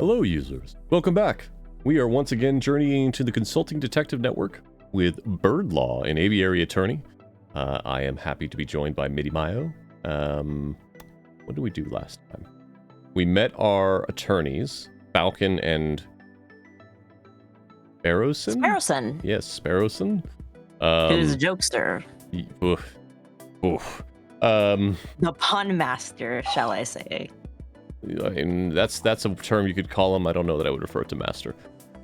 Hello, users. Welcome back. We are once again journeying to the Consulting Detective Network with Bird Law, an aviary attorney. I am happy to be joined by Midi Mayo. What did we do last time? We met our attorneys, Falcon and Sparrowson? Sparrowson. Yes, Sparrowson. Who's a jokester. Oof. Oof. The pun master, shall I say. I mean, that's a term you could call him. I don't know that I would refer to master.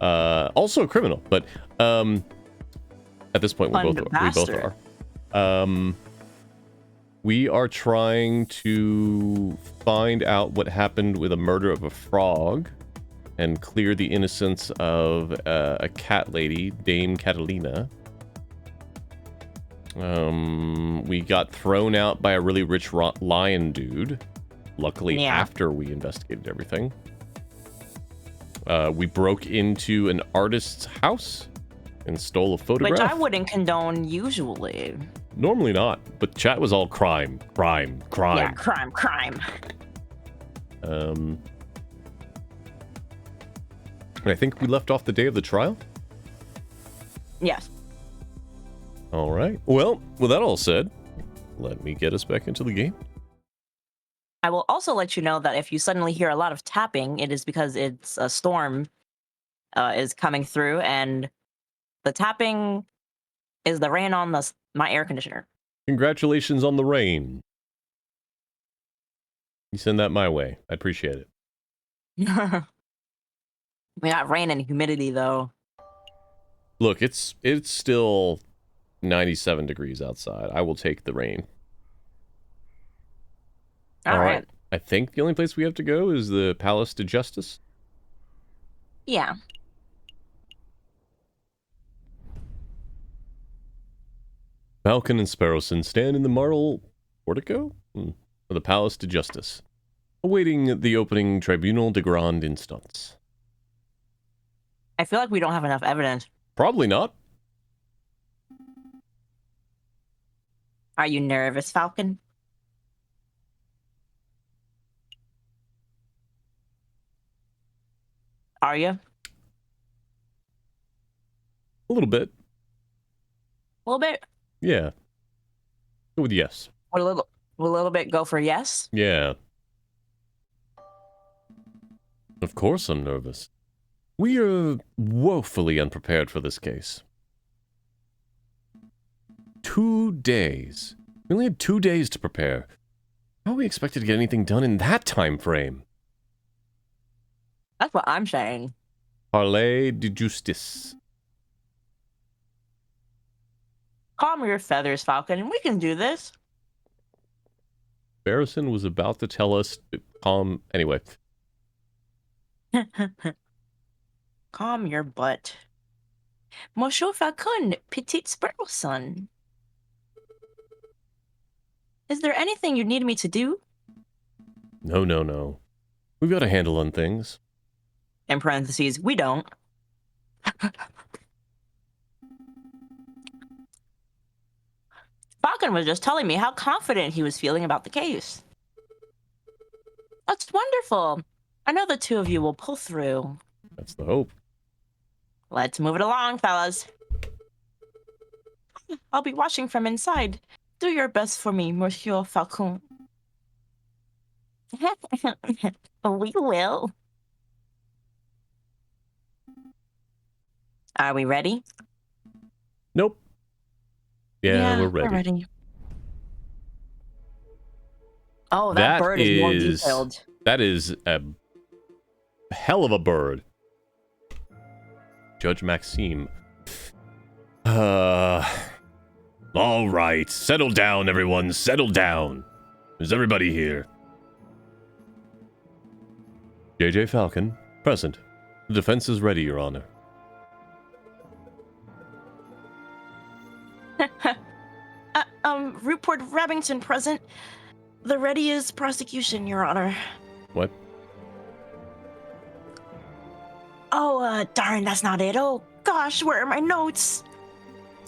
Also a criminal, but at this point we both are. We are trying to find out what happened with a murder of a frog and clear the innocence of a cat lady, Dame Catalina. We got thrown out by a really rich lion dude. Luckily, after we investigated everything. We broke into an artist's house and stole a photograph. Which I wouldn't condone usually. Normally not, but chat was all crime. Yeah, crime. And I think we left off the day of the trial? Yes. All right. Well, with that all said, let me get us back into the game. I will also let you know that if you suddenly hear a lot of tapping, it is because it's a storm is coming through, and the tapping is the rain on my air conditioner. Congratulations on the rain. You send that my way. I appreciate it. We got rain and humidity, though. Look, it's still 97 degrees outside. I will take the rain. All right. I think the only place we have to go is the Palace de Justice. Yeah. Falcon and Sparrowson stand in the marble portico of the Palace de Justice, awaiting the opening Tribunal de Grande Instance. I feel like we don't have enough evidence. Probably not. Are you nervous, Falcon? Are you? A little bit. A little bit? Yeah. Go with yes. Will a little bit go for yes? Yeah. Of course I'm nervous. We are woefully unprepared for this case. 2 days. We only had 2 days to prepare. How are we expected to get anything done in that time frame? That's what I'm saying. Palais de Justice. Calm your feathers, Falcon. We can do this. Barrison was about to tell us to calm... Anyway. Calm your butt. Monsieur Falcon, petit Sparrowson. Is there anything you need me to do? No. We've got a handle on things. In parentheses, we don't. Falcon was just telling me how confident he was feeling about the case. That's wonderful. I know the two of you will pull through. That's the hope. Let's move it along, fellas. I'll be watching from inside. Do your best for me, Monsieur Falcon. We will. Are we ready? Nope. Yeah, we're ready. We're ready. Oh, that bird is more detailed. That is a hell of a bird. Judge Maxime. All right. Settle down, everyone. Settle down. Is everybody here? J.J. Falcon, present. The defense is ready, Your Honor. Rupert Rabington present. The ready is prosecution, Your Honor. What? Oh, darn, that's not it. Oh, gosh, where are my notes?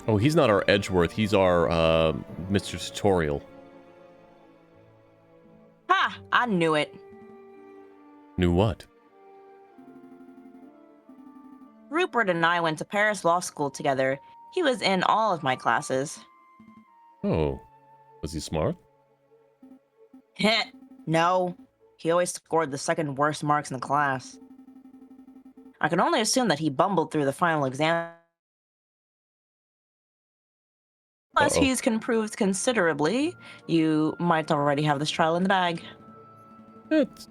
Oh, he's not our Edgeworth. He's our, Mr. Tutorial. Ha! I knew it. Knew what? Rupert and I went to Paris Law School together. He was in all of my classes. Oh, was he smart? Heh, no. He always scored the second worst marks in the class. I can only assume that he bumbled through the final exam. Unless he's improved considerably, you might already have this trial in the bag. It's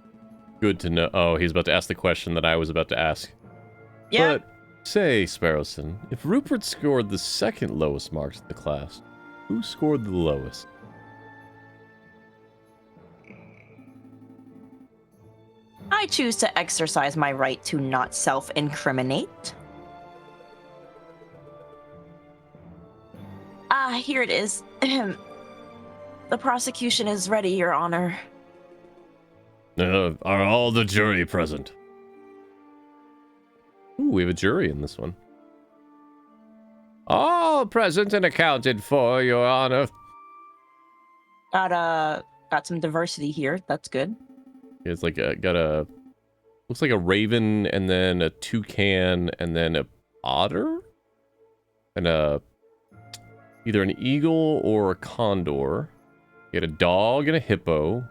good to know. Oh, he's about to ask the question that I was about to ask. Yeah. But, say, Sparrowson, if Rupert scored the second lowest marks in the class, who scored the lowest? I choose to exercise my right to not self-incriminate. Here it is. The prosecution is ready, Your Honor. Are all the jury present? Ooh, we have a jury in this one. All present and accounted for, Your Honor. Got some diversity here. That's good. It's like looks like a raven, and then a toucan, and then a otter, and either an eagle or a condor. You had a dog and a hippo, and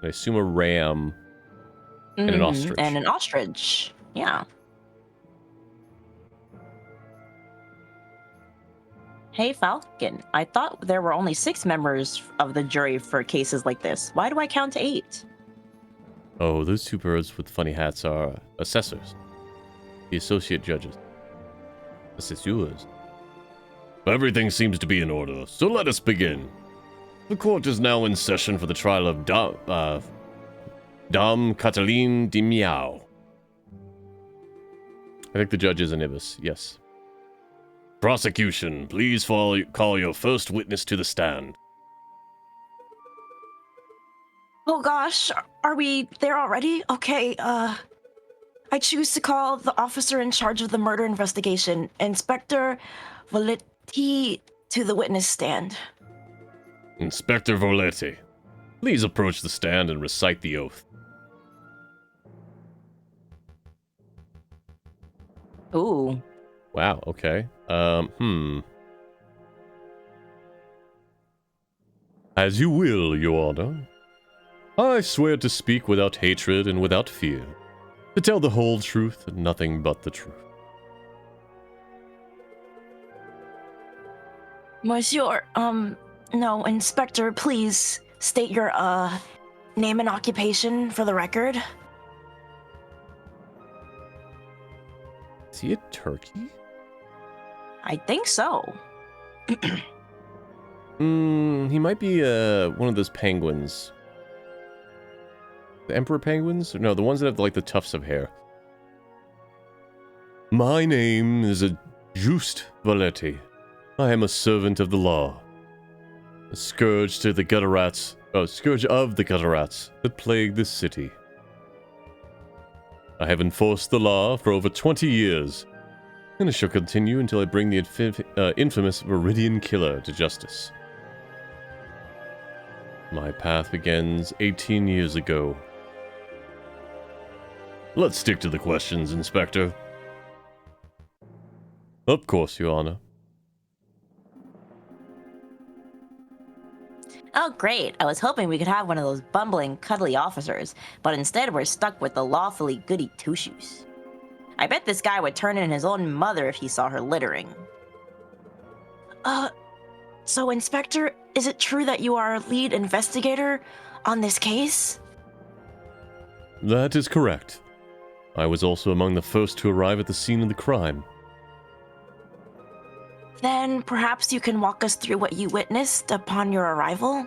I assume a ram, and an ostrich. And an ostrich, yeah. Hey, Falcon, I thought there were only 6 members of the jury for cases like this. Why do I count to 8? Oh, those 2 birds with funny hats are assessors. The associate judges. Assessors. Everything seems to be in order, so let us begin. The court is now in session for the trial of Dame Cataline de Miao. I think the judge is an ibis, yes. Prosecution, please call your first witness to the stand. Oh gosh, are we there already? Okay, I choose to call the officer in charge of the murder investigation, Inspector Voletti, to the witness stand. Inspector Voletti, please approach the stand and recite the oath. Ooh. Wow, okay. As you will, Your Honor. I swear to speak without hatred and without fear, to tell the whole truth and nothing but the truth. Monsieur, no, Inspector, please state your, name and occupation for the record. Is he a turkey? I think so. He might be, one of those penguins. The emperor penguins? No, the ones that have, like, the tufts of hair. My name is Juste Valetti. I am a servant of the law. A scourge to the gutter rats. Oh, scourge of the gutter rats that plague this city. I have enforced the law for over 20 years, and I shall continue until I bring the infamous Viridian Killer to justice. My path begins 18 years ago. Let's stick to the questions, Inspector. Of course, Your Honor. Oh, great. I was hoping we could have one of those bumbling, cuddly officers, but instead we're stuck with the lawfully goody two-shoes. I bet this guy would turn in his own mother if he saw her littering. So Inspector, is it true that you are a lead investigator on this case? That is correct. I was also among the first to arrive at the scene of the crime. Then perhaps you can walk us through what you witnessed upon your arrival?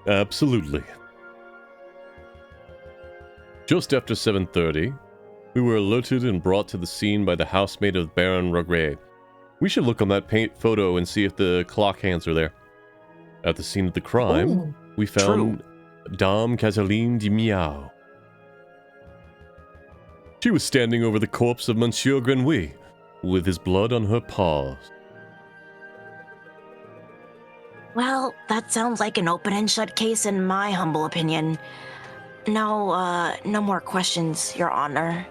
Absolutely. Just after 7:30, we were alerted and brought to the scene by the housemaid of Baron Regret. We should look on that paint photo and see if the clock hands are there. At the scene of the crime, we found Dame Cataline de Miao. She was standing over the corpse of Monsieur Grenouille, with his blood on her paws. Well, that sounds like an open and shut case in my humble opinion. No more questions, Your Honor.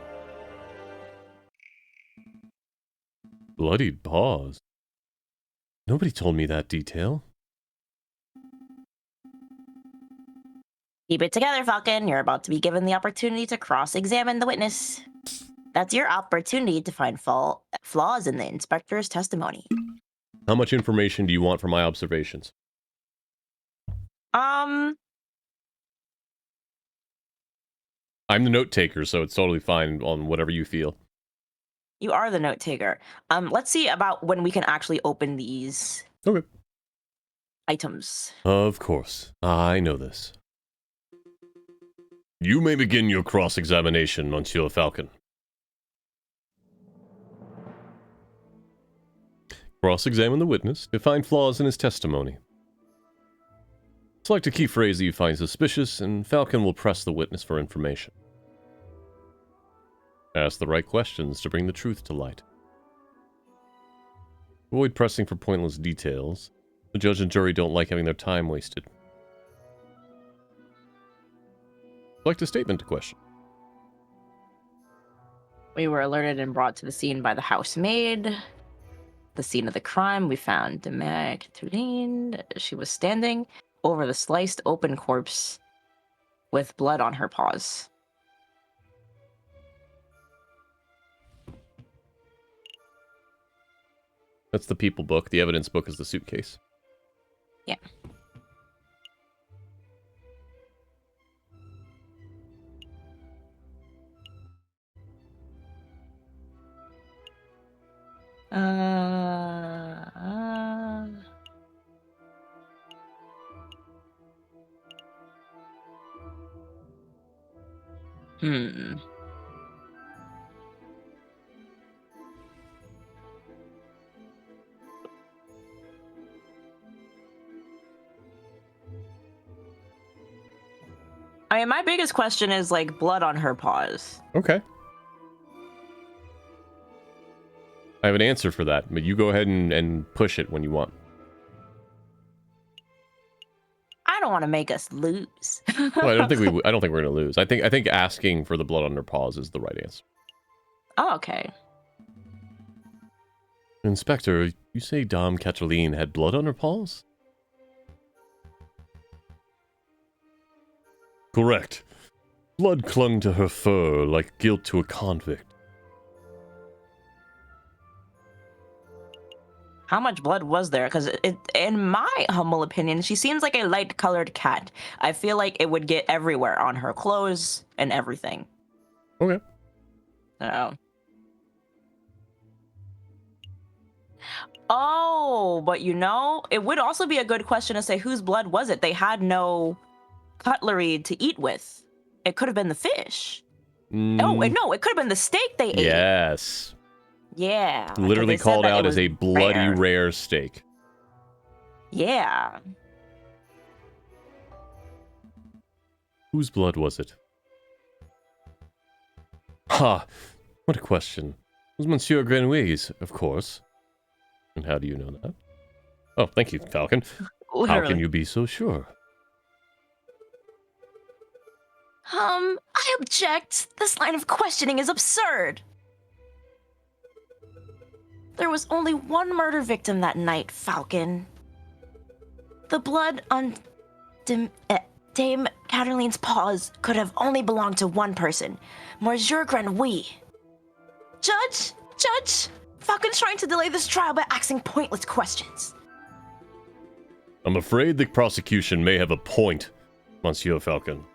Bloody paws. Nobody told me that detail. Keep it together, Falcon. You're about to be given the opportunity to cross-examine the witness. That's your opportunity to find flaws in the inspector's testimony. How much information do you want for my observations? I'm the note taker, so it's totally fine on whatever you feel. You are the note taker. Let's see about when we can actually open these items. Of course. I know this. You may begin your cross-examination, Monsieur Falcon. Cross-examine the witness to find flaws in his testimony. Select a key phrase that you find suspicious, and Falcon will press the witness for information. Ask the right questions to bring the truth to light. Avoid pressing for pointless details. The judge and jury don't like having their time wasted. Select a statement to question. We were alerted and brought to the scene by the housemaid. The scene of the crime, we found Catherine. She was standing over the sliced open corpse with blood on her paws. That's the people book. The evidence book is the suitcase. Yeah. I mean, my biggest question is, like, blood on her paws. Okay. I have an answer for that, but you go ahead and push it when you want. I don't want to make us lose. Well, I don't think we're gonna lose. I think asking for the blood on her paws is the right answer. Oh, okay. Inspector, you say Dame Catherine had blood on her paws? Correct. Blood clung to her fur like guilt to a convict. How much blood was there? Because in my humble opinion, she seems like a light-colored cat. I feel like it would get everywhere on her clothes and everything. Okay. So. Oh, but you know, it would also be a good question to say whose blood was it? They had no cutlery to eat with. It could have been the fish. Oh, no, it could have been the steak they ate. Yes. Yeah. Literally called out as a bloody rare steak. Yeah. Whose blood was it? Ha! What a question. It was Monsieur Grenouille's, of course. And how do you know that? Oh, thank you, Falcon. Literally. How can you be so sure? I object. This line of questioning is absurd. There was only one murder victim that night, Falcon. The blood on Dame Catherline's paws could have only belonged to one person, Monsieur Grenouille. Judge! Falcon's trying to delay this trial by asking pointless questions. I'm afraid the prosecution may have a point, Monsieur Falcon.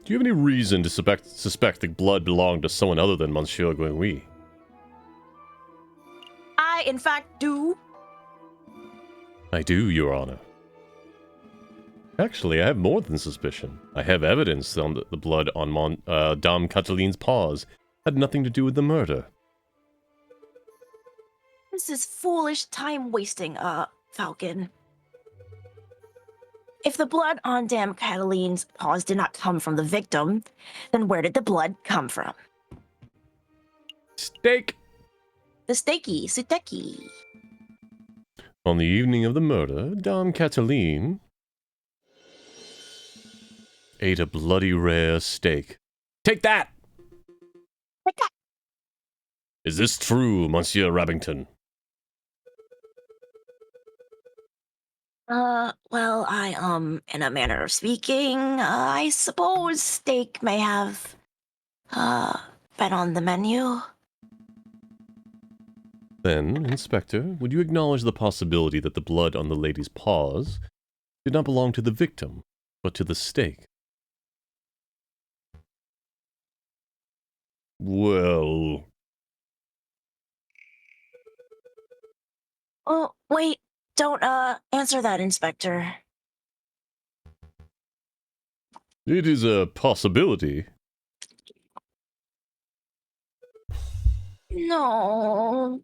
Do you have any reason to suspect the blood belonged to someone other than Monsieur Grenouille? I, in fact, do. I do, Your Honor. Actually, I have more than suspicion. I have evidence that the blood on Dame Catherline's paws had nothing to do with the murder. This is foolish time-wasting, Falcon. If the blood on Dame Catherline's paws did not come from the victim, then where did the blood come from? Steak! The steaky. On the evening of the murder, Dame Catherline ate a bloody rare steak. Take that! Take that! Is this true, Monsieur Rabbington? Well, in a manner of speaking, I suppose steak may have, been on the menu. Then, Inspector, would you acknowledge the possibility that the blood on the lady's paws did not belong to the victim, but to the steak? Well... Oh, wait, don't, answer that, Inspector. It is a possibility. No.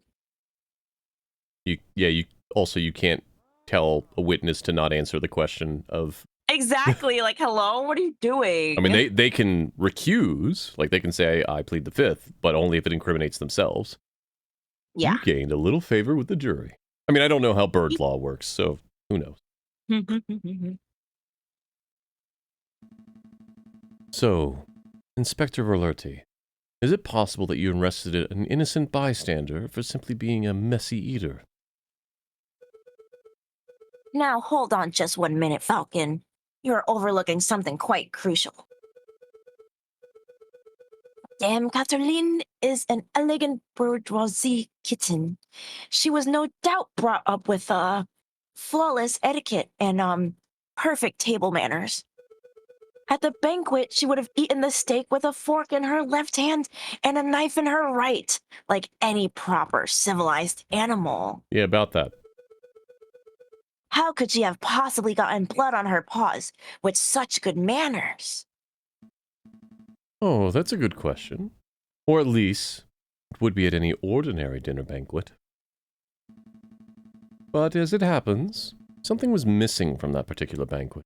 You can't tell a witness to not answer the question of... Exactly, like, hello, what are you doing? I mean, they can recuse, like they can say, I plead the fifth, but only if it incriminates themselves. Yeah. You gained a little favor with the jury. I mean, I don't know how bird law works, so who knows? So, Inspector Verlerti, is it possible that you arrested an innocent bystander for simply being a messy eater? Now, hold on just 1 minute, Falcon. You're overlooking something quite crucial. Dame Catherine is an elegant bourgeoisie kitten. She was no doubt brought up with, flawless etiquette and, perfect table manners. At the banquet, she would have eaten the steak with a fork in her left hand and a knife in her right, like any proper civilized animal. Yeah, about that. How could she have possibly gotten blood on her paws with such good manners? Oh, that's a good question. Or at least, it would be at any ordinary dinner banquet. But as it happens, something was missing from that particular banquet.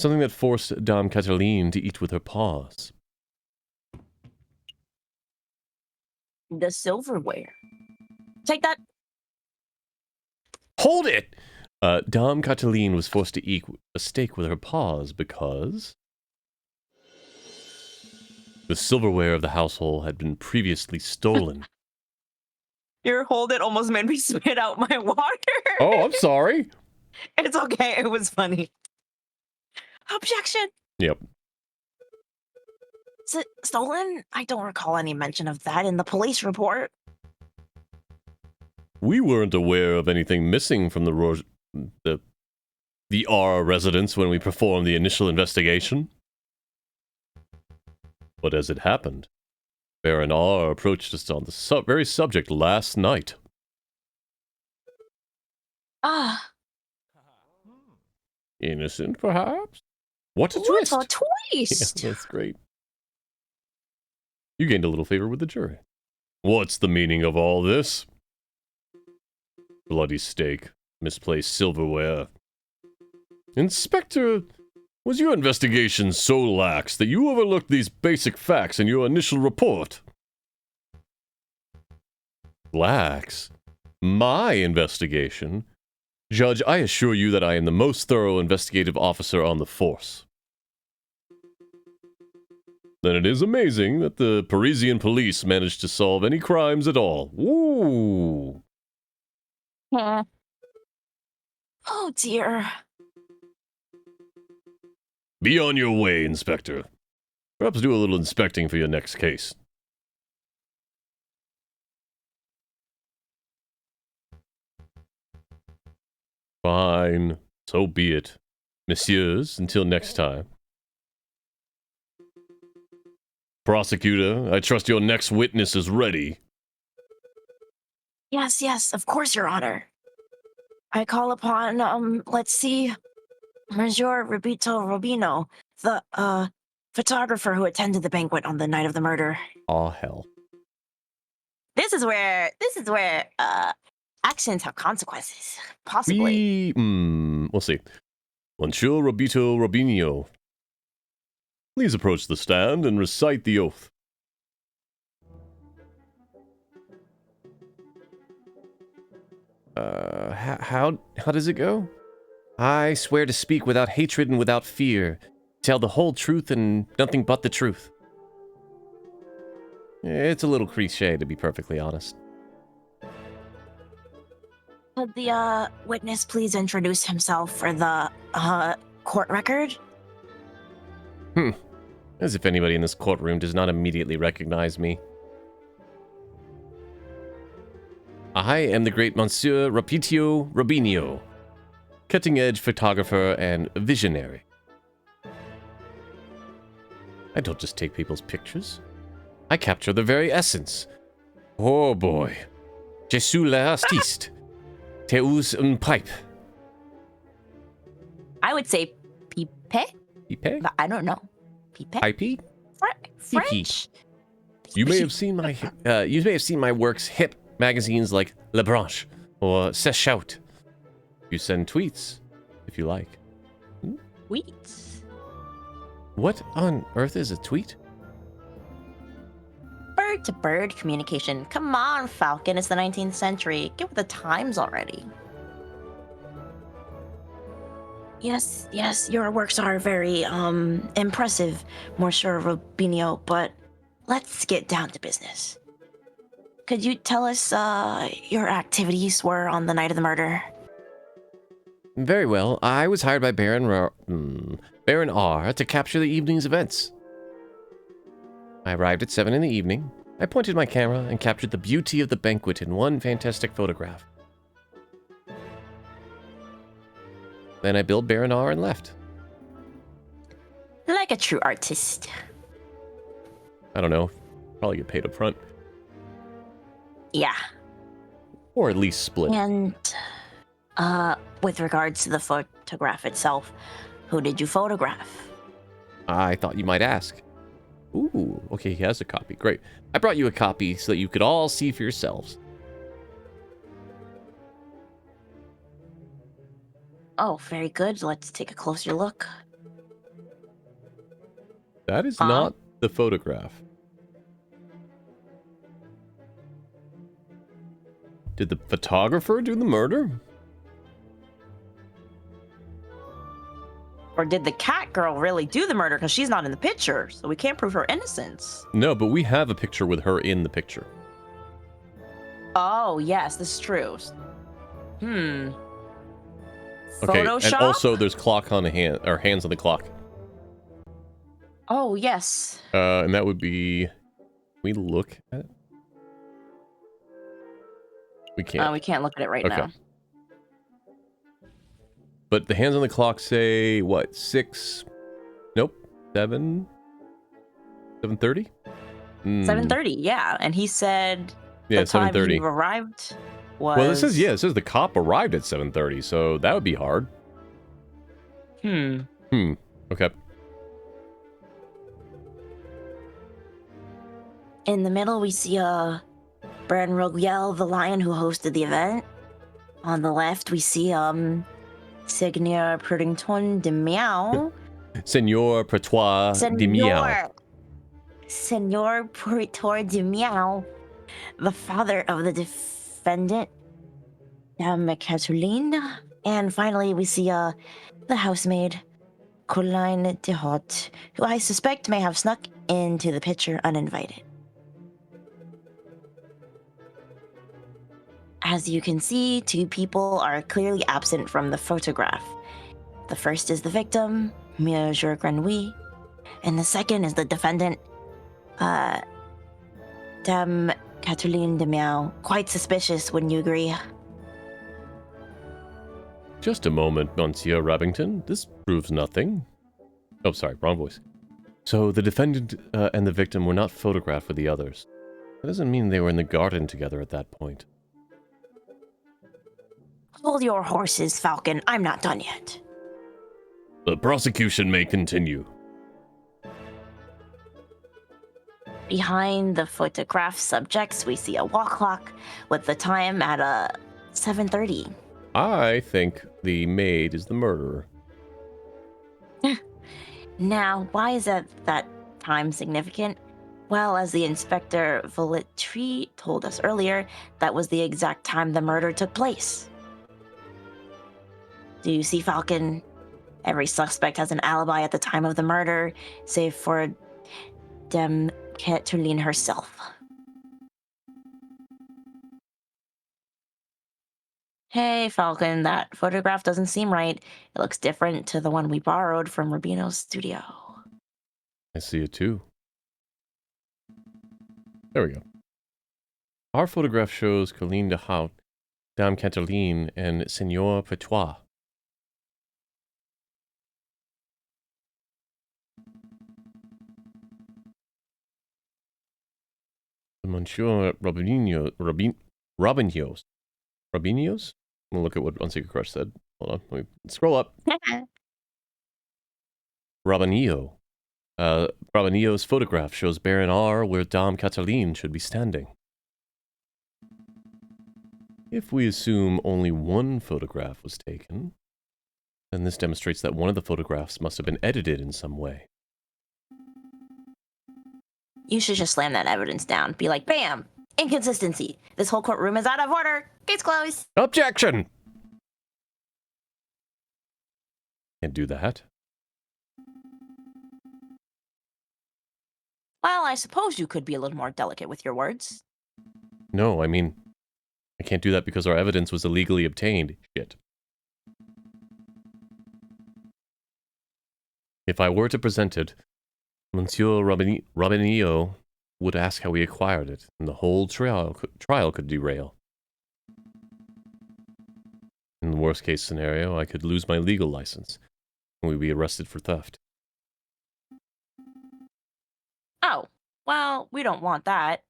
Something that forced Dame Cataline to eat with her paws. The silverware. Take that. Hold it! Dame Cataline was forced to eat a steak with her paws because the silverware of the household had been previously stolen. Your hold it almost made me spit out my water. Oh, I'm sorry. It's okay. It was funny. Objection. Yep. Is it stolen? I don't recall any mention of that in the police report. We weren't aware of anything missing from the R residence when we performed the initial investigation. But as it happened, Baron R approached us on the very subject last night. Ah. Innocent, perhaps? What a What twist! a twist! Yeah, that's great. You gained a little favor with the jury. What's the meaning of all this? Bloody steak, misplaced silverware. Inspector, was your investigation so lax that you overlooked these basic facts in your initial report? Lax? My investigation? Judge, I assure you that I am the most thorough investigative officer on the force. Then it is amazing that the Parisian police managed to solve any crimes at all. Ooh. Oh dear. Be on your way, Inspector. Perhaps do a little inspecting for your next case. Fine. So be it. Messieurs, until next time. Prosecutor, I trust your next witness is ready. Yes, yes, of course, Your Honor. I call upon, let's see, Monsieur Robito Robino, the, photographer who attended the banquet on the night of the murder. Aw, hell. This is where, actions have consequences. Possibly. We'll see. Monsieur Robito Robinho, please approach the stand and recite the oath. How does it go? I swear to speak without hatred and without fear, Tell the whole truth and nothing but the truth. It's a little cliche, to be perfectly honest. Could the witness please introduce himself for the court record? As if anybody in this courtroom does not immediately recognize me. I am the great Monsieur Rapitio Robinio, cutting-edge photographer and visionary. I don't just take people's pictures. I capture the very essence. Oh boy. Je suis l'artiste. Teus un pipe. I would say pipe. Pipe? But I don't know. Pipe? Pipey? French. You may have seen my works hip magazines like La Branche or Sèche. You send tweets if you like. Tweets? What on earth is a tweet? Bird-to-bird communication. Come on, Falcon. It's the 19th century. Get with the times already. Yes, your works are very, impressive, Monsieur Robinio, but let's get down to business. Could you tell us, your activities were on the night of the murder? Very well. I was hired by Baron R to capture the evening's events. I arrived at 7 in the evening. I pointed my camera and captured the beauty of the banquet in one fantastic photograph. Then I billed Baron R and left. Like a true artist. I don't know. Probably get paid up front. Yeah. Or at least split. And, with regards to the photograph itself, who did you photograph? I thought you might ask. Ooh, okay, he has a copy. Great. I brought you a copy so that you could all see for yourselves. Oh, very good. Let's take a closer look. That is not the photograph. Did the photographer do the murder? Or did the cat girl really do the murder? Because she's not in the picture, so we can't prove her innocence. No, but we have a picture with her in the picture. Oh, yes, this is true. Okay, Photoshop? and also there's clock on the hand, or hands on the clock. Oh, yes. And that would be... Can we look at it? We can't. We can't look at it right now. But the hands on the clock say, what, 6? Nope. 7? 7:30? 7:30, yeah. And he said yeah, the time 7:30. he arrived was... Well, it says the cop arrived at 7:30, so that would be hard. Okay. In the middle, we see Baron Roguel, the lion who hosted the event. On the left, we see Seigneur Purrington de Meow. Senor Pertois de Meow. Senor Purrington de Meow, the father of the defendant, Dame Catherine. And finally, we see the housemaid, Colline de Haute, who I suspect may have snuck into the picture uninvited. As you can see, two people are clearly absent from the photograph. The first is the victim, Monsieur Grenouille, and the second is the defendant, Dame Catherine de Meow. Quite suspicious, wouldn't you agree? Just a moment, Monsieur Rabington. This proves nothing. Oh, sorry, wrong voice. So the defendant and the victim were not photographed with the others. That doesn't mean they were in the garden together at that point. Hold your horses, Falcon. I'm not done yet. The prosecution may continue. Behind the photograph subjects, we see a wall clock with the time at 7:30. I think the maid is the murderer. Now, why is that time significant? Well, as the Inspector Voletry told us earlier, that was the exact time the murder took place. Do you see, Falcon? Every suspect has an alibi at the time of the murder, save for Dem Catherine herself. Hey, Falcon, that photograph doesn't seem right. It looks different to the one we borrowed from Rubino's studio. I see it too. There we go. Our photograph shows Colleen de Hout, Dame Cataline, and Senor Petois. Monsieur Robinhos? Robinhos? I'm gonna look at what Unsecret Crush said. Hold on, let me scroll up. Robinho. Robinho's photograph shows Baron R where Dame Cataline should be standing. If we assume only one photograph was taken, then this demonstrates that one of the photographs must have been edited in some way. You should just slam that evidence down. Be like, bam! Inconsistency. This whole courtroom is out of order. Case closed. Objection! Can't do that. Well, I suppose you could be a little more delicate with your words. No, I mean, I can't do that because our evidence was illegally obtained. Shit. If I were to present it, Monsieur Robinho would ask how we acquired it, and the whole trial could derail. In the worst case scenario, I could lose my legal license, and we'd be arrested for theft. Oh, well, we don't want that.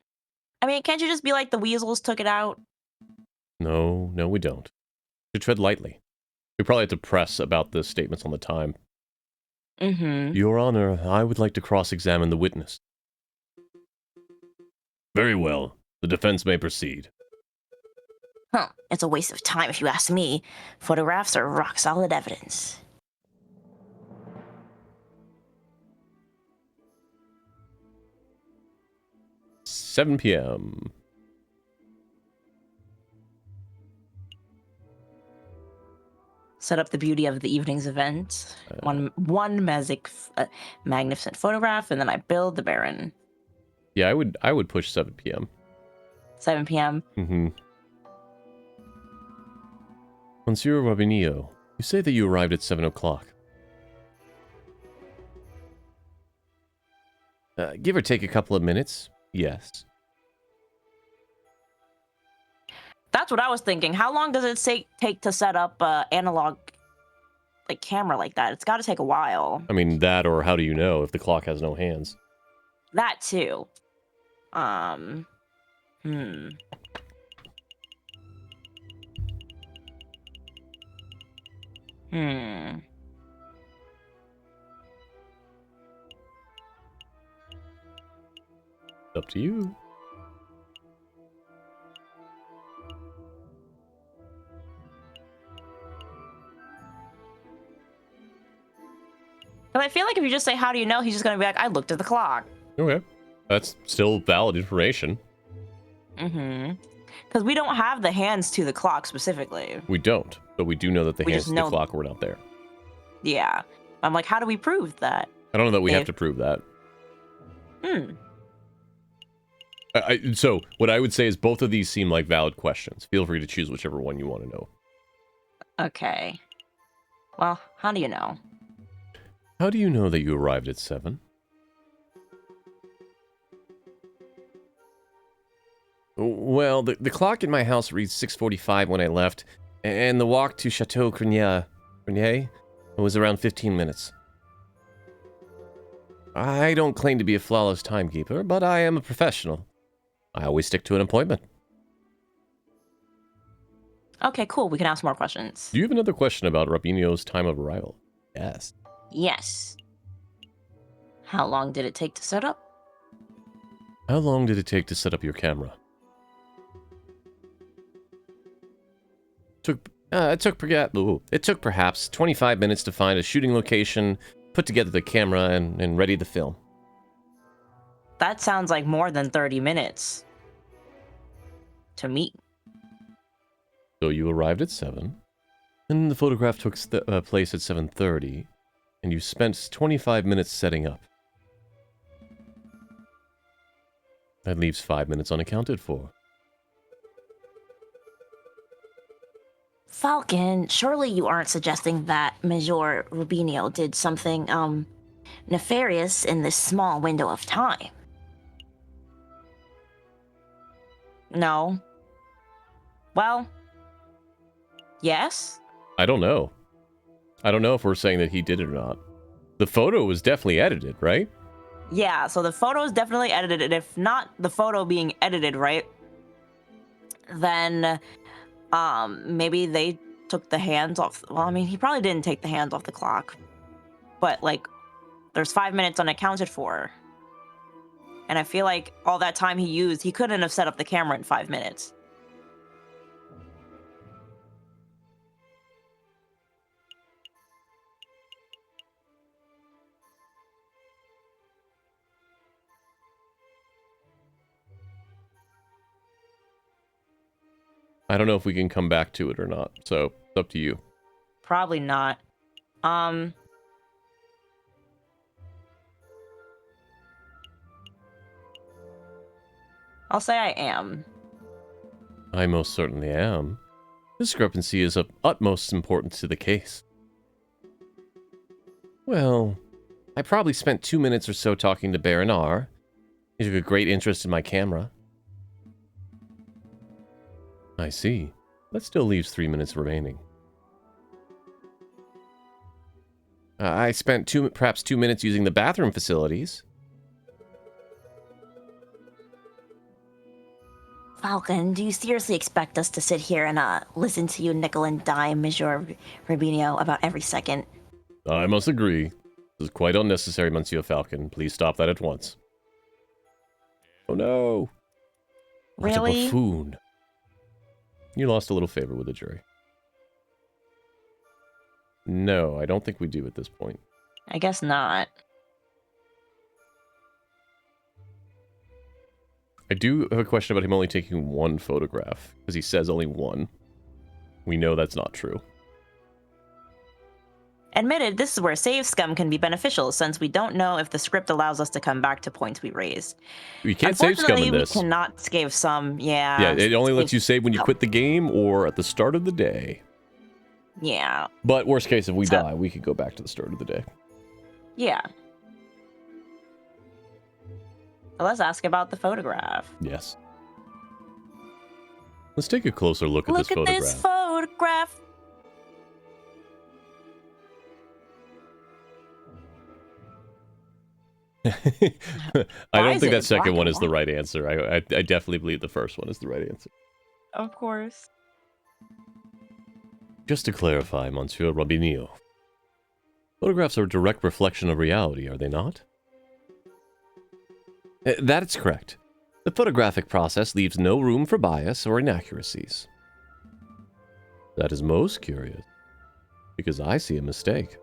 I mean, can't you just be like the weasels took it out? No, we don't. To tread lightly. We probably have to press about the statements on the time. Mm-hmm. Your Honor, I would like to cross-examine the witness. Very well. The defense may proceed. Huh. It's a waste of time if you ask me. Photographs are rock-solid evidence. $7 p.m. Set up the beauty of the evening's event. One magnificent photograph, and then I build the Baron. Yeah, I would push 7 p.m. 7 p.m. Mm-hmm. Monsieur Robinho, you say that you arrived at 7 o'clock. Give or take a couple of minutes, yes. That's what I was thinking. How long does it take to set up analog camera like that? It's got to take a while. I mean, that or how do you know if the clock has no hands? That too. Up to you. But I feel like if you just say, how do you know, he's just going to be like, I looked at the clock. Okay. That's still valid information. Mm-hmm. Because we don't have the hands to the clock specifically. We don't, but we do know that the hands to the clock were not there. Yeah. I'm like, how do we prove that? I don't know that we have to prove that. So, what I would say is both of these seem like valid questions. Feel free to choose whichever one you want to know. Okay. Well, how do you know? How do you know that you arrived at 7? Well, the clock in my house reads 6:45 when I left, and the walk to Chateau Crenier was around 15 minutes. I don't claim to be a flawless timekeeper, but I am a professional. I always stick to an appointment. Okay, cool. We can ask more questions. Do you have another question about Robinho's time of arrival? Yes. Yes. How long did it take to set up? How long did it take to set up your camera? It took perhaps 25 minutes to find a shooting location, put together the camera, and ready the film. That sounds like more than 30 minutes. To me. So you arrived at 7. And the photograph took place at 7:30, and you spent 25 minutes setting up. That leaves 5 minutes unaccounted for. Falcon, surely you aren't suggesting that Major Rubinio did something, nefarious in this small window of time? No. Well, yes? I don't know. I don't know if we're saying that he did it or not. The photo was definitely edited, right? Yeah, so the photo is definitely edited, and if not the photo being edited, right, then maybe they took the hands off. Well, I mean, he probably didn't take the hands off the clock, but like there's 5 minutes unaccounted for, and I feel like all that time he used, he couldn't have set up the camera in 5 minutes. I don't know if we can come back to it or not, so it's up to you. Probably not. I'll say I am. I most certainly am. Discrepancy is of utmost importance to the case. Well, I probably spent 2 minutes or so talking to Baron R. He took a great interest in my camera. I see. That still leaves 3 minutes remaining. I spent perhaps 2 minutes using the bathroom facilities. Falcon, do you seriously expect us to sit here and listen to you nickel and dime Major Rubinio about every second? I must agree. This is quite unnecessary, Monsieur Falcon. Please stop that at once. Oh no! Really? What a buffoon. You lost a little favor with the jury. No, I don't think we do at this point. I guess not. I do have a question about him only taking one photograph, because he says only one. We know that's not true. Admitted, this is where save scum can be beneficial, since we don't know if the script allows us to come back to points we raised. We can't save scum in this. We cannot save some, yeah. Yeah, it only lets you save when you quit the game or at the start of the day. Yeah. But worst case, if we die, we could go back to the start of the day. Yeah. So let's ask about the photograph. Yes. Let's take a closer look at this photograph. Look at this photograph. I don't think that second one is the right answer. I definitely believe the first one is the right answer. Of course. Just to clarify, Monsieur Robinio, photographs are a direct reflection of reality, are they not? That's correct. The photographic process leaves no room for bias or inaccuracies. That is most curious, because I see a mistake.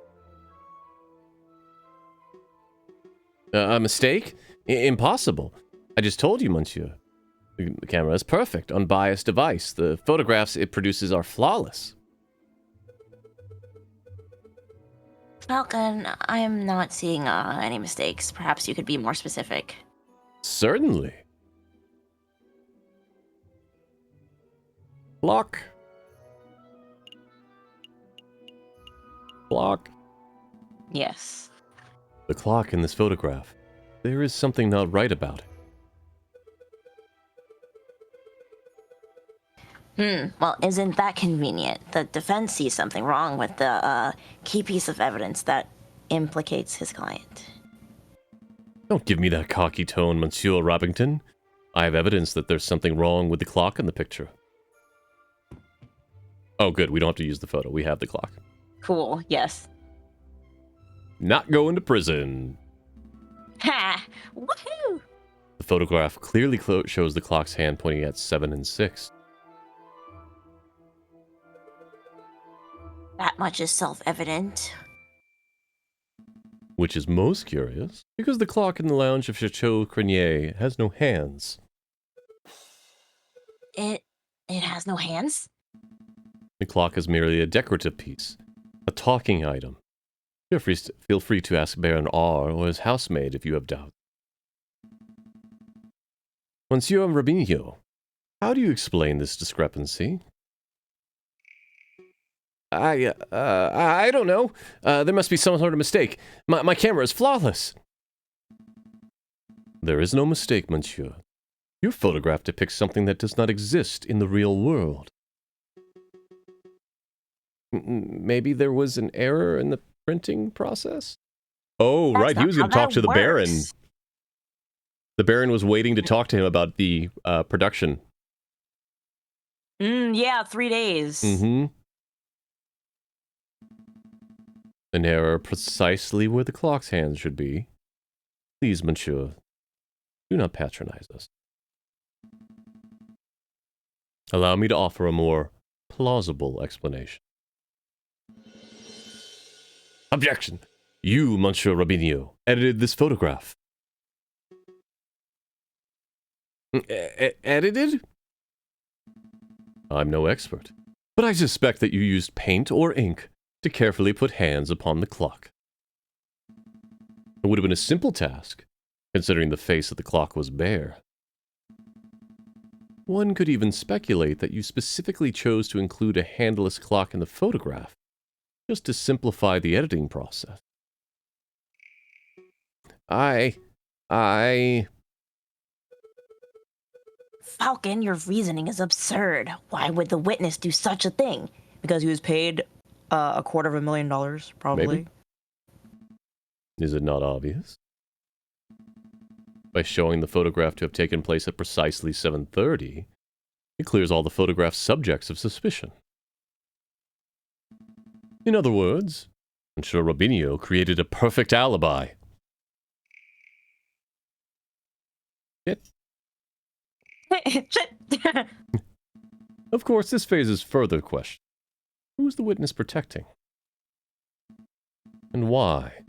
A mistake? Impossible. I just told you, Monsieur. The camera is perfect, unbiased device. The photographs it produces are flawless. Falcon, I am not seeing any mistakes. Perhaps you could be more specific. Certainly. Block. Block. Yes. The clock in this photograph. There is something not right about it. Well, isn't that convenient? The defense sees something wrong with the key piece of evidence that implicates his client. Don't give me that cocky tone, Monsieur Robbington. I have evidence that there's something wrong with the clock in the picture. Oh, good. We don't have to use the photo. We have the clock. Cool. Yes. Not going to prison. Ha! Woohoo! The photograph clearly shows the clock's hand pointing at 7 and 6. That much is self-evident. Which is most curious, because the clock in the lounge of Chateau Crenier has no hands. It has no hands? The clock is merely a decorative piece, a talking item. Feel free to ask Baron R. or his housemaid if you have doubts. Monsieur Robinho, how do you explain this discrepancy? I don't know. There must be some sort of mistake. My camera is flawless. There is no mistake, monsieur. Your photograph depicts something that does not exist in the real world. Maybe there was an error in the printing process? Oh, That's right. He was going to talk to the works. Baron. The Baron was waiting to talk to him about the production. Yeah, 3 days. Mm-hmm. An error precisely where the clock's hands should be. Please, monsieur, do not patronize us. Allow me to offer a more plausible explanation. Objection! You, Monsieur Robinho, edited this photograph. Edited? I'm no expert, but I suspect that you used paint or ink to carefully put hands upon the clock. It would have been a simple task, considering the face of the clock was bare. One could even speculate that you specifically chose to include a handless clock in the photograph, just to simplify the editing process. Falcon, your reasoning is absurd. Why would the witness do such a thing? Because he was paid $250,000, probably. Maybe. Is it not obvious? By showing the photograph to have taken place at precisely 7:30, it clears all the photograph's subjects of suspicion. In other words, Monsieur Robinho created a perfect alibi. Shit. Shit. Of course, this raises further questions. Who is the witness protecting? And why?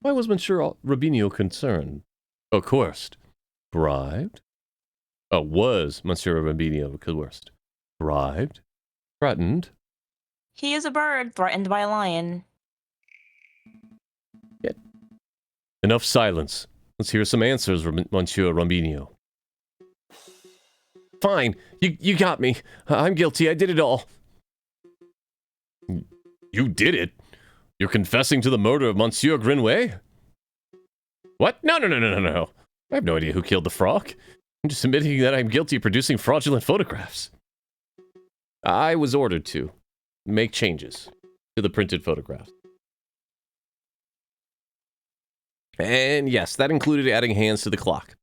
Why was Monsieur Robinho concerned? Coerced? Bribed? Was Monsieur Robinho coerced? Bribed? Threatened? He is a bird threatened by a lion. Yet. Enough silence. Let's hear some answers, Monsieur Robinho. Fine, you got me. I'm guilty, I did it all. You did it? You're confessing to the murder of Monsieur Grinway? What? No. I have no idea who killed the frog. I'm just admitting that I'm guilty of producing fraudulent photographs. I was ordered to make changes to the printed photograph. And yes, that included adding hands to the clock.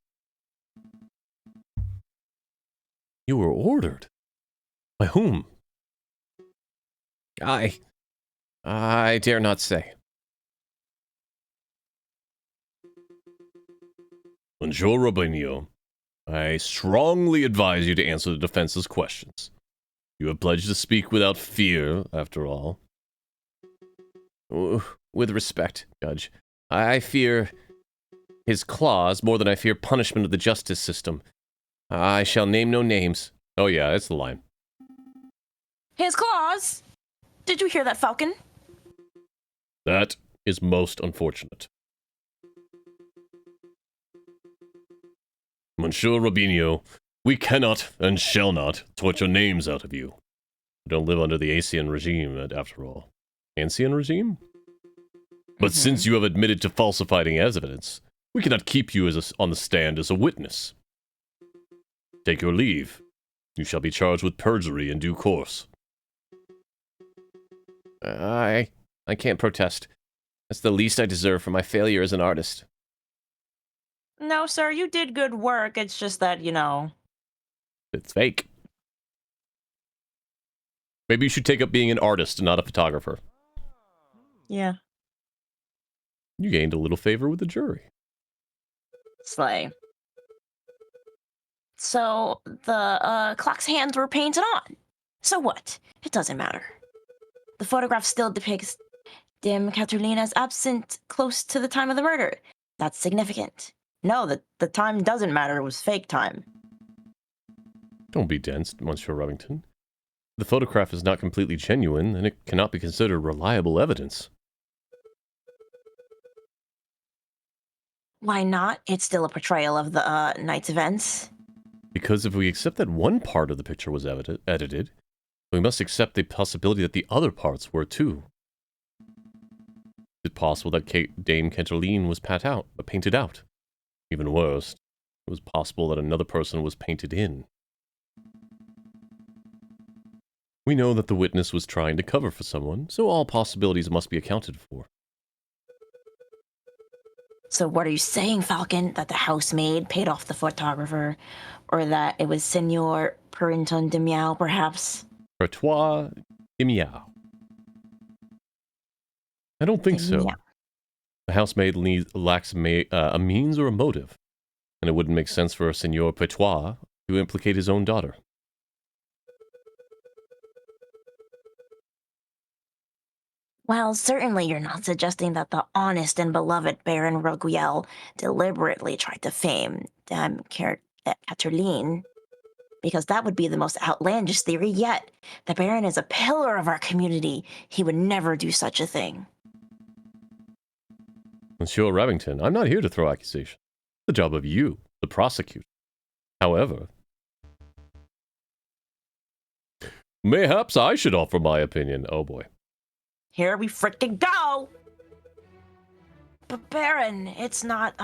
You were ordered? By whom? I dare not say. Monsieur Robinho, I strongly advise you to answer the defense's questions. You have pledged to speak without fear, after all. With respect, Judge, I fear his claws more than I fear punishment of the justice system. I shall name no names. Oh yeah, that's the line. His claws? Did you hear that, Falcon? That is most unfortunate. Monsieur Robinho, we cannot and shall not torture names out of you. We don't live under the Asian regime, after all. Ancien regime? But since you have admitted to falsifying evidence, we cannot keep you on the stand as a witness. Take your leave. You shall be charged with perjury in due course. I can't protest. That's the least I deserve for my failure as an artist. No, sir, you did good work. It's just that, you know... It's fake. Maybe you should take up being an artist and not a photographer. Yeah. You gained a little favor with the jury. Slay. So, the clock's hands were painted on. So what? It doesn't matter. The photograph still depicts Dame Catalina's absent close to the time of the murder. That's significant. No, the time doesn't matter. It was fake time. Don't be dense, Monsieur Remington. the photograph is not completely genuine, then it cannot be considered reliable evidence. Why not? It's still a portrayal of the night's events. Because if we accept that one part of the picture was edited, we must accept the possibility that the other parts were too. Is it possible that Dame Cantaline was painted out? Even worse, it was possible that another person was painted in. We know that the witness was trying to cover for someone, so all possibilities must be accounted for. So what are you saying, Falcon? That the housemaid paid off the photographer? Or that it was Senor Perinton de Miao, perhaps? Pertois de Miao. I don't think so. The housemaid lacks a means or a motive, and it wouldn't make sense for Senor Pertois to implicate his own daughter. Well, certainly you're not suggesting that the honest and beloved Baron Roguel deliberately tried to fame Dame Catherine, because that would be the most outlandish theory yet. The Baron is a pillar of our community. He would never do such a thing. Monsieur Remington, I'm not here to throw accusations. It's the job of you, the prosecutor. However, mayhaps I should offer my opinion. Oh boy. Here we frickin' go! But Baron, it's not,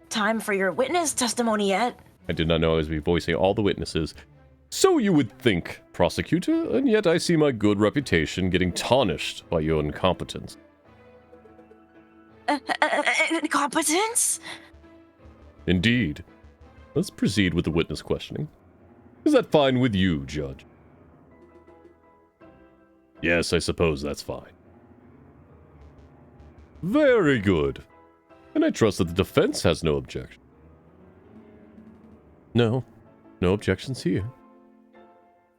time for your witness testimony yet. I did not know I was be voicing all the witnesses. So you would think, prosecutor, and yet I see my good reputation getting tarnished by your incompetence. Incompetence? Indeed. Let's proceed with the witness questioning. Is that fine with you, Judge? Yes, I suppose that's fine. Very good. And I trust that the defense has no objection. No. No objections here.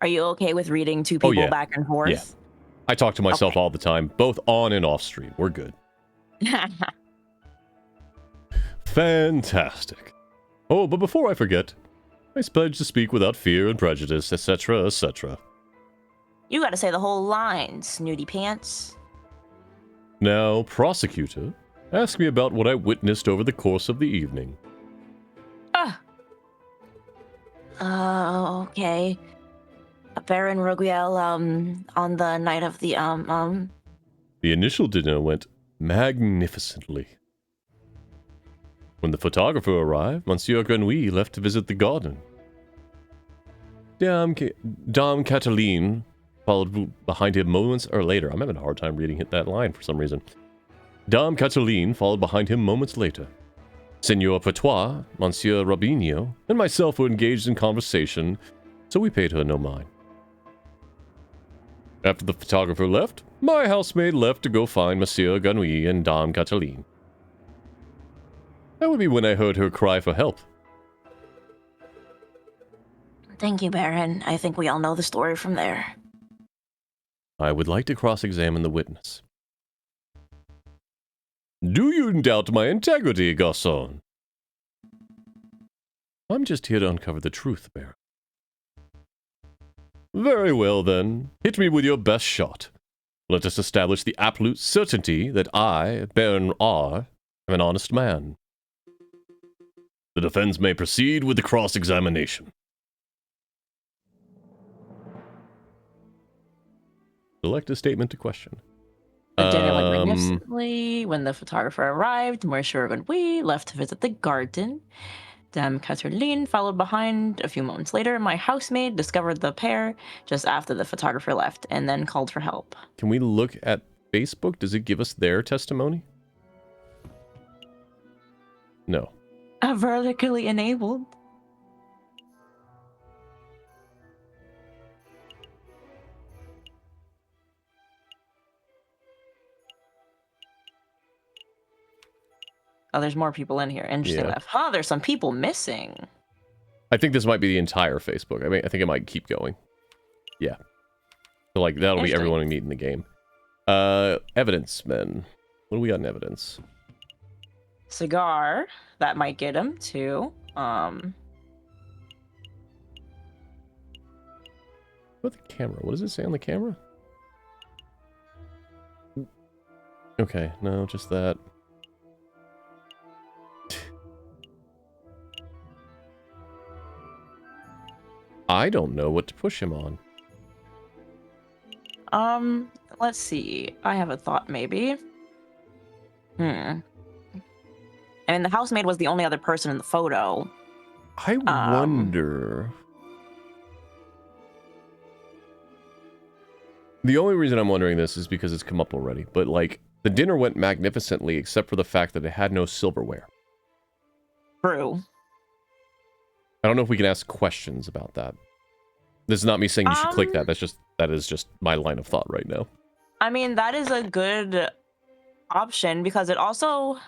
Are you okay with reading two people back and forth? Yeah. I talk to myself all the time, both on and off stream. We're good. Fantastic. Oh, but before I forget, I pledge to speak without fear and prejudice, etc., etc. You gotta say the whole line, snooty pants. Now, prosecutor, ask me about what I witnessed over the course of the evening. Okay. Baron Roguel, on the night of the, The initial dinner went magnificently. When the photographer arrived, Monsieur Grenouille left to visit the garden. Dame Cataline followed behind him moments later. I'm having a hard time reading that line for some reason. Dame Cataline followed behind him moments later. Senor Pertois, Monsieur Robinho, and myself were engaged in conversation, so we paid her no mind. After the photographer left, my housemaid left to go find Monsieur Grenouille and Dame Cataline. That would be when I heard her cry for help. Thank you, Baron. I think we all know the story from there. I would like to cross-examine the witness. Do you doubt my integrity, garçon? I'm just here to uncover the truth, Baron. Very well, then. Hit me with your best shot. Let us establish the absolute certainty that I, Baron R., am an honest man. The defense may proceed with the cross-examination. Select a statement to question. The dinner went magnificently. When the photographer arrived, Monsieur Grenouille left to visit the garden. Dame Catherine followed behind. A few moments later, my housemaid discovered the pair just after the photographer left and then called for help. Can we look at Facebook? Does it give us their testimony? No. Vertically enabled. Oh, there's more people in here. Interesting enough. Huh, there's some people missing. I think this might be the entire Facebook. I think it might keep going. Yeah. So, like, that'll be everyone we meet in the game. Evidence, men. What do we got in evidence? Cigar. That might get him, too. What about the camera? What does it say on the camera? Okay, no, just that. I don't know what to push him on. Let's see. I have a thought, maybe. I mean, the housemaid was the only other person in the photo. I wonder... The only reason I'm wondering this is because it's come up already, but, like, the dinner went magnificently except for the fact that it had no silverware. True. I don't know if we can ask questions about that. This is not me saying you should click that. That is just my line of thought right now. I mean, that is a good option because it also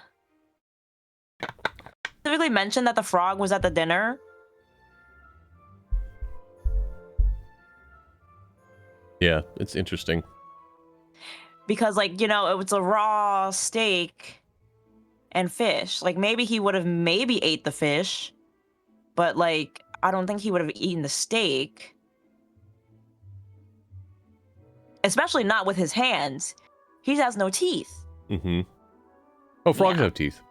specifically mentioned that the frog was at the dinner. Yeah, it's interesting. Because, like, you know, it was a raw steak and fish. Like, maybe he would have maybe ate the fish, but, like, I don't think he would have eaten the steak. Especially not with his hands. He has no teeth. Mm-hmm. Oh, frogs have teeth.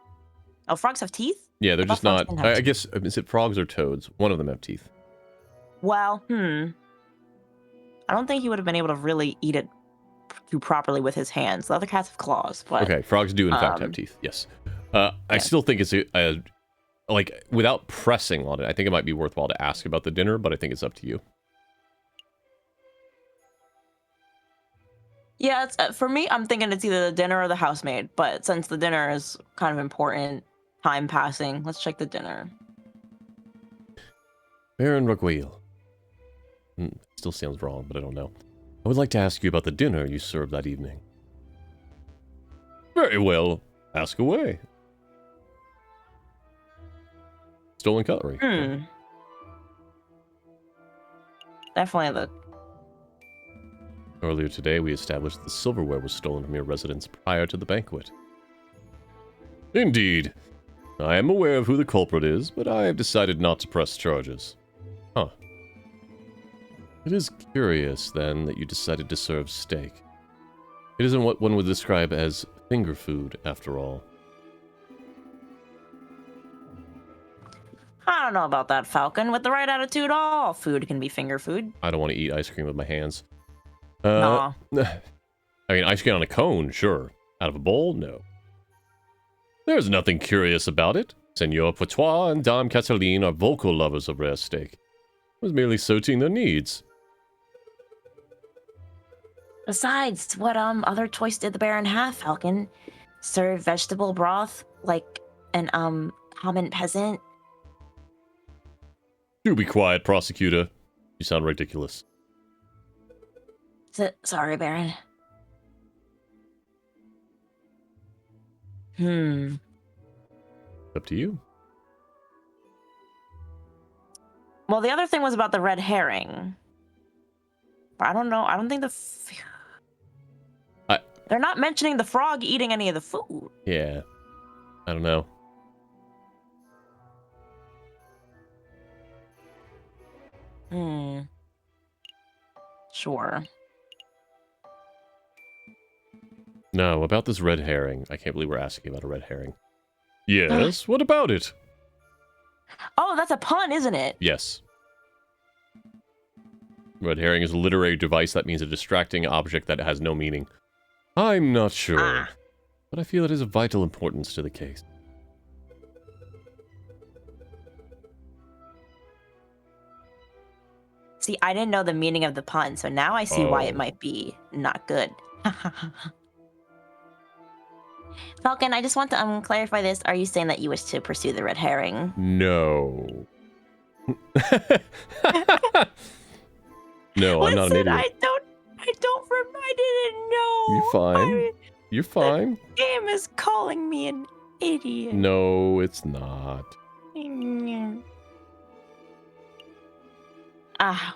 Oh, frogs have teeth? Yeah, they're just not... I guess, is it frogs or toads? One of them have teeth. Well, I don't think he would have been able to really eat it too properly with his hands. The other cats have claws, but... Okay, frogs do in fact have teeth, yes. I still think it's like, without pressing on it, I think it might be worthwhile to ask about the dinner, but I think it's up to you. Yeah, it's, for me, I'm thinking it's either the dinner or the housemaid, but since the dinner is kind of important, time passing, let's check the dinner. Baron Raguel. Still sounds wrong, but I don't know. I would like to ask you about the dinner you served that evening. Very well. Ask away. Stolen cutlery. Definitely the... Earlier today, we established the silverware was stolen from your residence prior to the banquet. Indeed. I am aware of who the culprit is, but I have decided not to press charges. Huh. It is curious, then, that you decided to serve steak. It isn't what one would describe as finger food, after all. I don't know about that, Falcon. With the right attitude, all food can be finger food. I don't want to eat ice cream with my hands. Nah. I mean, ice cream on a cone, sure. Out of a bowl, no. There's nothing curious about it. Senor Poitois and Dame Cataline are vocal lovers of rare steak. It was merely suiting their needs. Besides, what other choice did the Baron have, Falcon? Serve vegetable broth like an common peasant? Do be quiet, prosecutor. You sound ridiculous. Sorry, Baron. Up to you. Well, the other thing was about the red herring. But I don't know. I don't think they're not mentioning the frog eating any of the food. Yeah. I don't know. Sure. No, about this red herring. I can't believe we're asking about a red herring. Yes, what about it? Oh, that's a pun, isn't it? Yes. Red herring is a literary device that means a distracting object that has no meaning. I'm not sure, but I feel it is of vital importance to the case. See, I didn't know the meaning of the pun, so now I see why it might be not good. Falcon, I just want to clarify this. Are you saying that you wish to pursue the red herring? No. No, Listen, I'm not an idiot. I didn't know. You're fine. You're fine. The game is calling me an idiot. No, it's not.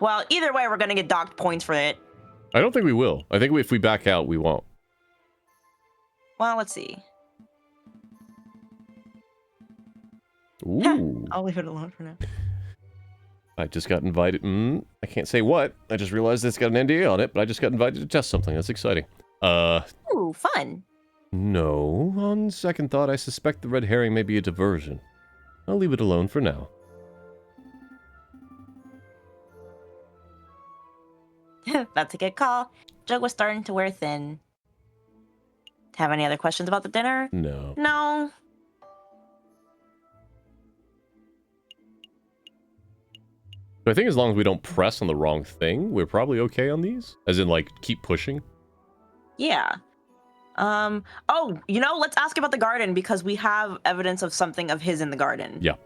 Well, either way, we're gonna get docked points for it. I don't think we will. I think if we back out, we won't. Well, let's see. Ooh. I'll leave it alone for now. I just got invited. I can't say what. I just realized it's got an NDA on it, but I just got invited to test something. That's exciting. Ooh, fun. No. On second thought, I suspect the red herring may be a diversion. I'll leave it alone for now. That's a good call. Jug was starting to wear thin. Have any other questions about the dinner? No. No. I think as long as we don't press on the wrong thing, we're probably okay on these. As in, like, keep pushing. Yeah. Oh, let's ask about the garden because we have evidence of something of his in the garden. Yeah.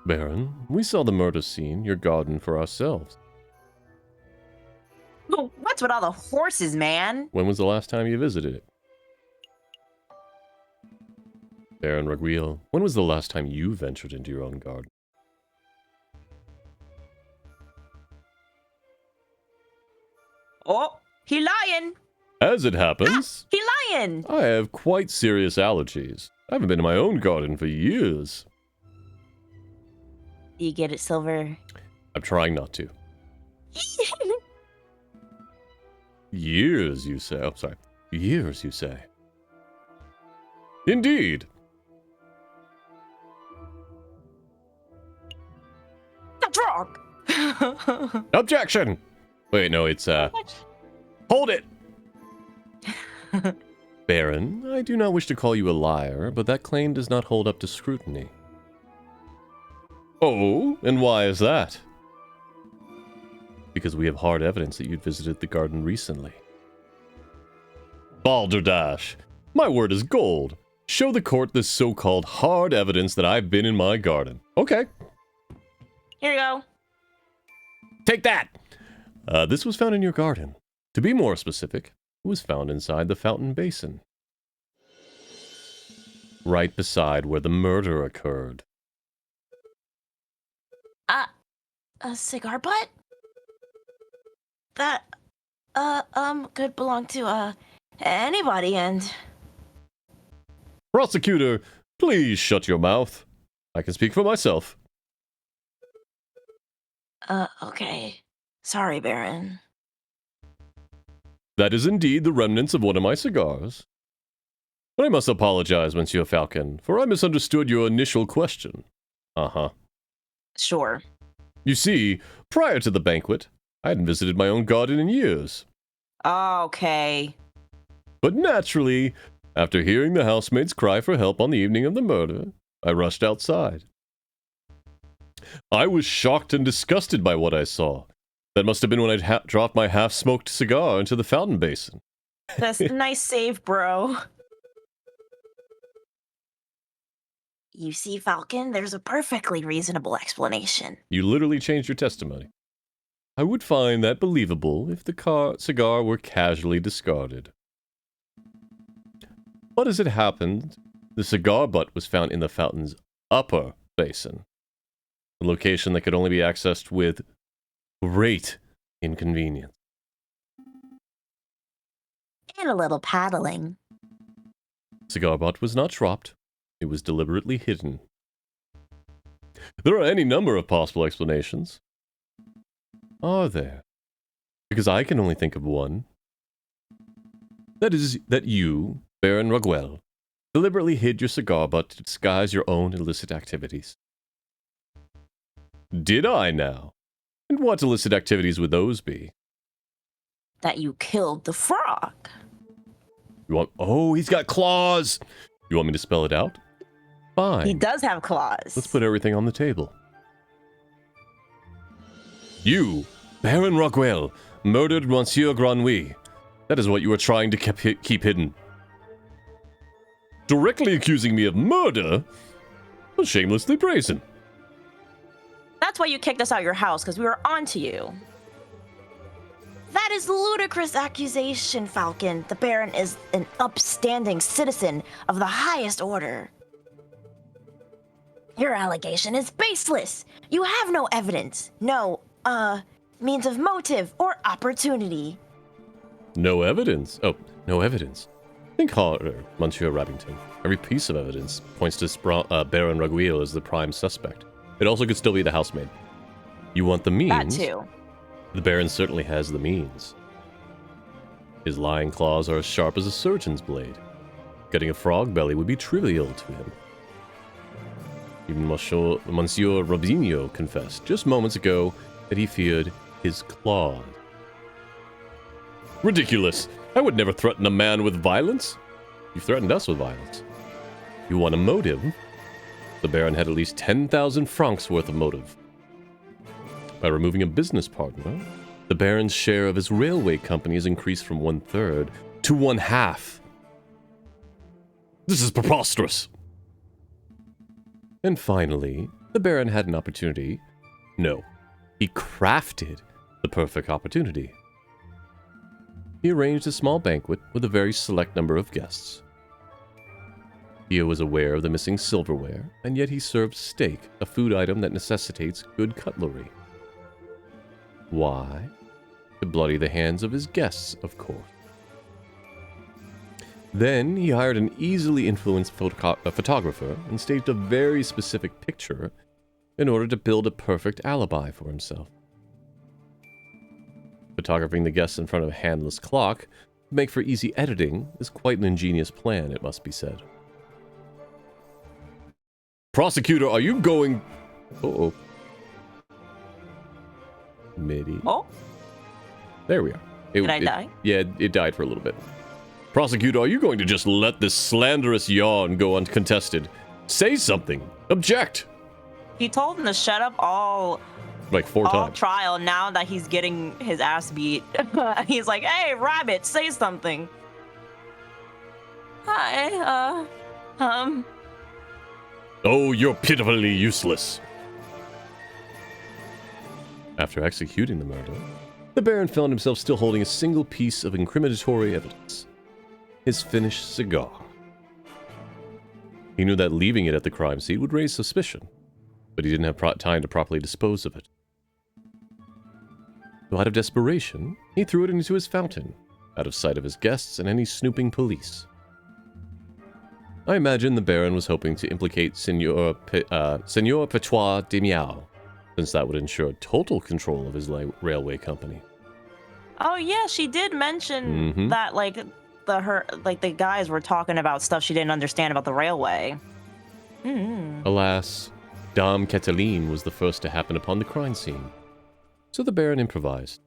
Baron, we saw the murder scene, your garden, for ourselves. What's with all the horses, man? When was the last time you visited it? Baron Raguil, when was the last time you ventured into your own garden? Oh, he lying. As it happens, he lying. I have quite serious allergies. I haven't been in my own garden for years. You get it, Silver? I'm trying not to. Years, you say? Oh, sorry. Years, you say? Indeed. That's wrong. Objection! Wait, no, it's, Hold it! Baron, I do not wish to call you a liar, but that claim does not hold up to scrutiny. Oh, and why is that? Because we have hard evidence that you'd visited the garden recently. Balderdash, my word is gold. Show the court this so-called hard evidence that I've been in my garden. Okay. Here you go. Take that! This was found in your garden. To be more specific, it was found inside the fountain basin. Right beside where the murder occurred. A cigar butt? That, could belong to, anybody, and... Prosecutor, please shut your mouth. I can speak for myself. Okay. Sorry, Baron. That is indeed the remnants of one of my cigars. But I must apologize, Monsieur Falcon, for I misunderstood your initial question. Uh-huh. Sure. You see, prior to the banquet, I hadn't visited my own garden in years. Okay. But naturally, after hearing the housemaid's cry for help on the evening of the murder, I rushed outside. I was shocked and disgusted by what I saw. That must have been when I'd dropped my half-smoked cigar into the fountain basin. That's a nice save, bro. You see, Falcon, there's a perfectly reasonable explanation. You literally changed your testimony. I would find that believable if the cigar were casually discarded. But as it happened, the cigar butt was found in the fountain's upper basin, a location that could only be accessed with great inconvenience. And a little paddling. Cigar butt was not dropped. It was deliberately hidden. There are any number of possible explanations. Are there? Because I can only think of one. That is, that you, Baron Raguel, deliberately hid your cigar butt to disguise your own illicit activities. Did I now? And what illicit activities would those be? That you killed the frog. You want... Oh, he's got claws! You want me to spell it out? Fine. He does have claws. Let's put everything on the table. You, Baron Raguel, murdered Monsieur Granouille. That is what you were trying to keep hidden. Directly accusing me of murder? Shamelessly brazen. That's why you kicked us out of your house, because we were onto you. That is ludicrous accusation, Falcon. The Baron is an upstanding citizen of the highest order. Your allegation is baseless. You have no evidence. No, means of motive or opportunity. No evidence? Oh, no evidence. Think harder, Monsieur Rabbington. Every piece of evidence points to Baron Raguil as the prime suspect. It also could still be the housemaid. You want the means? That too. The Baron certainly has the means. His lying claws are as sharp as a surgeon's blade. Getting a frog belly would be trivial to him. Even Monsieur Robinho confessed just moments ago that he feared his claws. Ridiculous! I would never threaten a man with violence. You threatened us with violence. You want a motive? The Baron had at least 10,000 francs worth of motive. By removing a business partner, the Baron's share of his railway company has increased from 1/3 to 1/2. This is preposterous! And finally, the Baron had an opportunity. No, he crafted the perfect opportunity. He arranged a small banquet with a very select number of guests. Theo was aware of the missing silverware, and yet he served steak, a food item that necessitates good cutlery. Why? To bloody the hands of his guests, of course. Then he hired an easily influenced photographer and staged a very specific picture in order to build a perfect alibi for himself. Photographing the guests in front of a handless clock to make for easy editing is quite an ingenious plan, it must be said. Prosecutor, are you going... Uh-oh. Midi. Oh? There we are. Did I die? Yeah, it died for a little bit. Prosecutor, are you going to just let this slanderous yarn go uncontested? Say something. Object. He told him to shut up all like 4 times. Trial. Now that he's getting his ass beat, he's like, "Hey, Rabbit, say something." Hi. Oh, you're pitifully useless. After executing the murder, the Baron found himself still holding a single piece of incriminatory evidence. His finished cigar. He knew that leaving it at the crime scene would raise suspicion, but he didn't have time to properly dispose of it. So out of desperation, he threw it into his fountain, out of sight of his guests and any snooping police. I imagine the Baron was hoping to implicate Senor Petois de Miao, since that would ensure total control of his railway company. Oh yeah, she did mention that the guys were talking about stuff she didn't understand about the railway. Alas, Dame Cataline was the first to happen upon the crime scene. So the Baron improvised.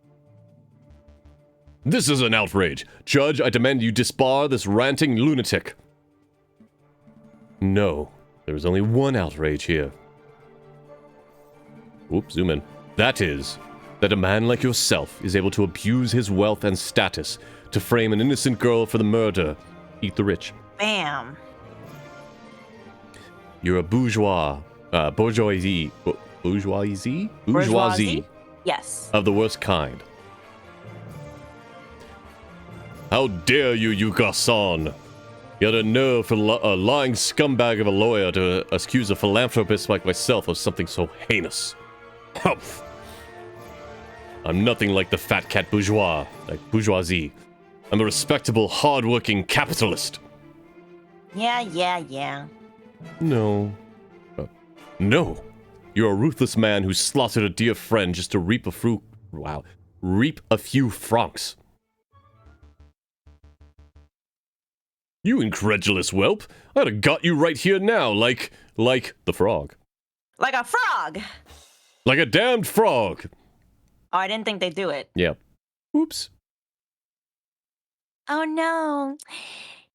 This is an outrage. Judge, I demand you disbar this ranting lunatic. No, there is only one outrage here. Oops, zoom in. That is, that a man like yourself is able to abuse his wealth and status to frame an innocent girl for the murder. Eat the rich. Bam. You're a bourgeoisie. Yes. Of the worst kind. How dare you, you garçon! You had a nerve for a lying scumbag of a lawyer to accuse a philanthropist like myself of something so heinous. Humph! I'm nothing like the fat cat bourgeois, like bourgeoisie. I'm a respectable, hard-working capitalist. Yeah. No. No. You're a ruthless man who slaughtered a dear friend just to reap a few francs. You incredulous whelp! I'd have got you right here now, like the frog. Like a frog! Like a damned frog! Oh, I didn't think they'd do it. Yeah. Oops. Oh no.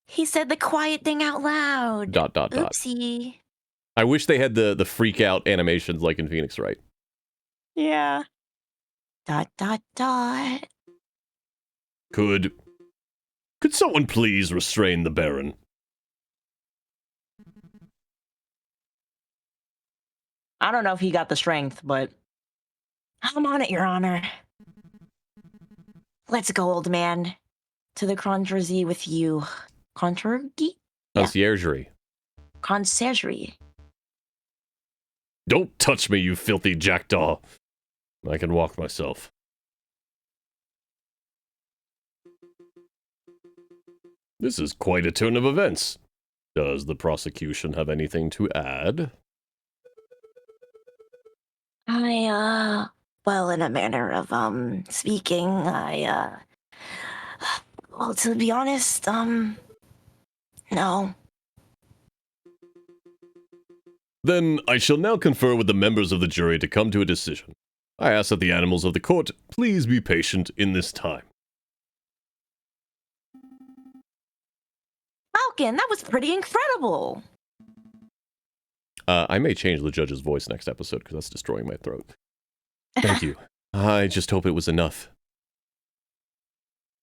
He said the quiet thing out loud. ... Oopsie. I wish they had the freak out animations like in Phoenix Wright. Yeah. ... Could someone please restrain the Baron? I don't know if he got the strength, but I'm on it, Your Honor. Let's go, old man. To the conciergerie with you. Conciergerie? Conciergerie. Conciergerie. Don't touch me, you filthy jackdaw. I can walk myself. This is quite a turn of events. Does the prosecution have anything to add? Well, in a manner of, speaking, well, to be honest, no. Then I shall now confer with the members of the jury to come to a decision. I ask that the animals of the court please be patient in this time. Falcon, that was pretty incredible. I may change the judge's voice next episode because that's destroying my throat. Thank you. I just hope it was enough.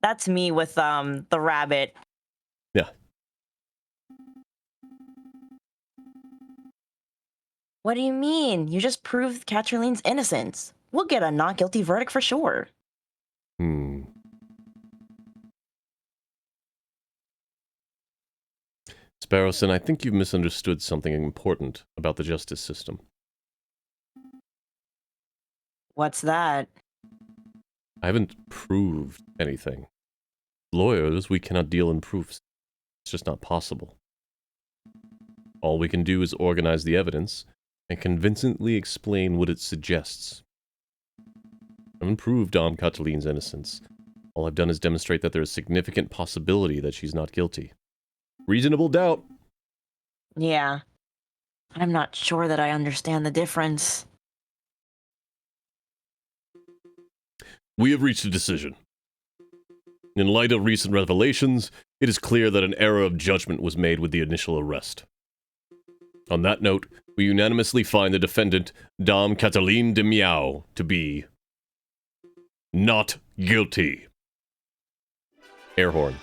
That's me with the rabbit. Yeah. What do you mean? You just proved Katraline's innocence. We'll get a not guilty verdict for sure. Sparrowson, I think you've misunderstood something important about the justice system. What's that? I haven't proved anything. Lawyers, we cannot deal in proofs. It's just not possible. All we can do is organize the evidence and convincingly explain what it suggests. I haven't proved Dom Cataline's innocence. All I've done is demonstrate that there is significant possibility that she's not guilty. Reasonable doubt. Yeah. I'm not sure that I understand the difference. We have reached a decision. In light of recent revelations, it is clear that an error of judgment was made with the initial arrest. On that note, we unanimously find the defendant, Dom Cataline de Miao, to be not guilty. Air horn.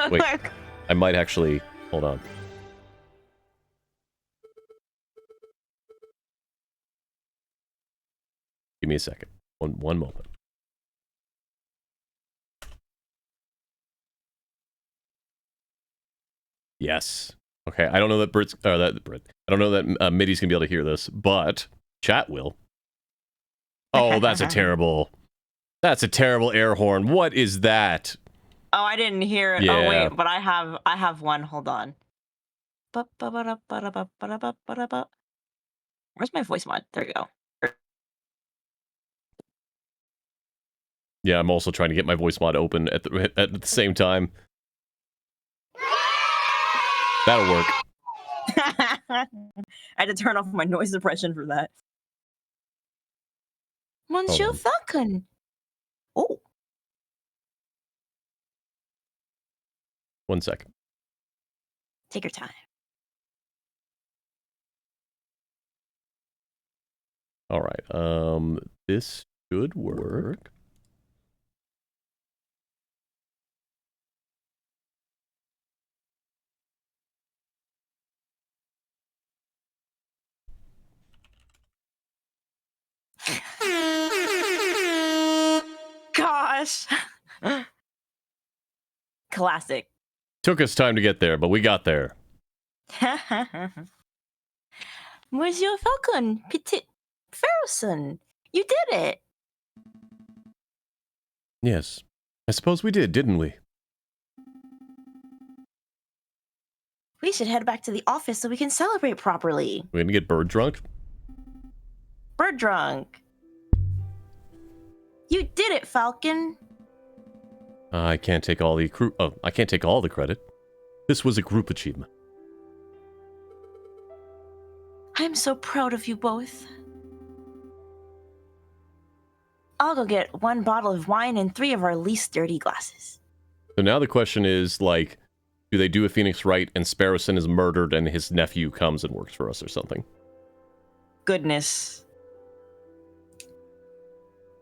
Wait, I might actually... Hold on. Give me a second. One moment. Yes. Okay, I don't know that I don't know that Midi's gonna be able to hear this, but chat will. Oh, that's a terrible air horn. What is that? Oh, I didn't hear it. Yeah. Oh wait, but I have one. Hold on. Where's my voice mod? There you go. Yeah, I'm also trying to get my voice mod open at the same time. That'll work. I had to turn off my noise suppression for that. Monsieur Falcon. Oh. 1 second. Take your time. All right. This should work. Gosh. Classic. Took us time to get there, but we got there. Monsieur Falcon, Petit Ferguson, you did it. Yes. I suppose we did, didn't we? We should head back to the office so we can celebrate properly. We're gonna get bird drunk? Bird drunk. You did it, Falcon. I can't take all the I can't take all the credit. This was a group achievement. I'm so proud of you both. I'll go get 1 bottle of wine and 3 of our least dirty glasses. So now the question is, like, do they do a Phoenix right and Sparrowson is murdered and his nephew comes and works for us or something? Goodness.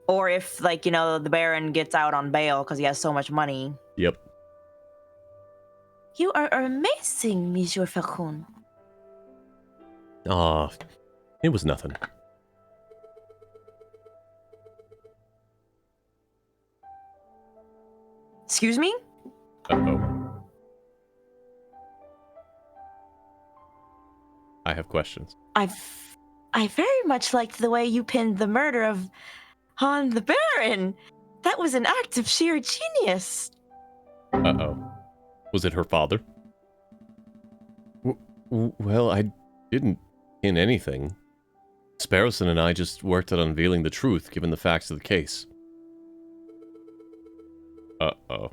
Or if, like, you know, the Baron gets out on bail because he has so much money. Yep. You are amazing, Monsieur Falcon. Aw, it was nothing. Excuse me? Uh-oh. I have questions. I very much liked the way you pinned the murder on the Baron. That was an act of sheer genius. Uh-oh. Was it her father? Well, I didn't hint anything. Sparrowson and I just worked at unveiling the truth, given the facts of the case. Uh-oh.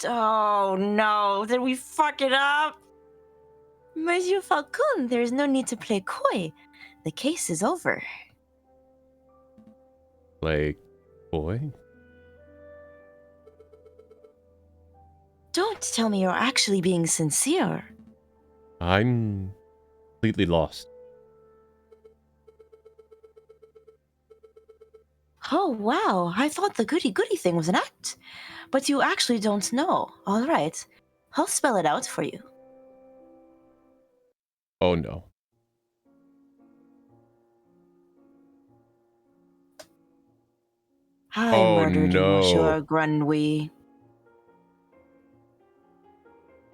Oh no, did we fuck it up? Monsieur Falcon, there is no need to play coy. The case is over. Play coy? Don't tell me you're actually being sincere. I'm completely lost. Oh, wow. I thought the goody-goody thing was an act. But you actually don't know. All right. I'll spell it out for you. Oh, no. I murdered Monsieur Granwy.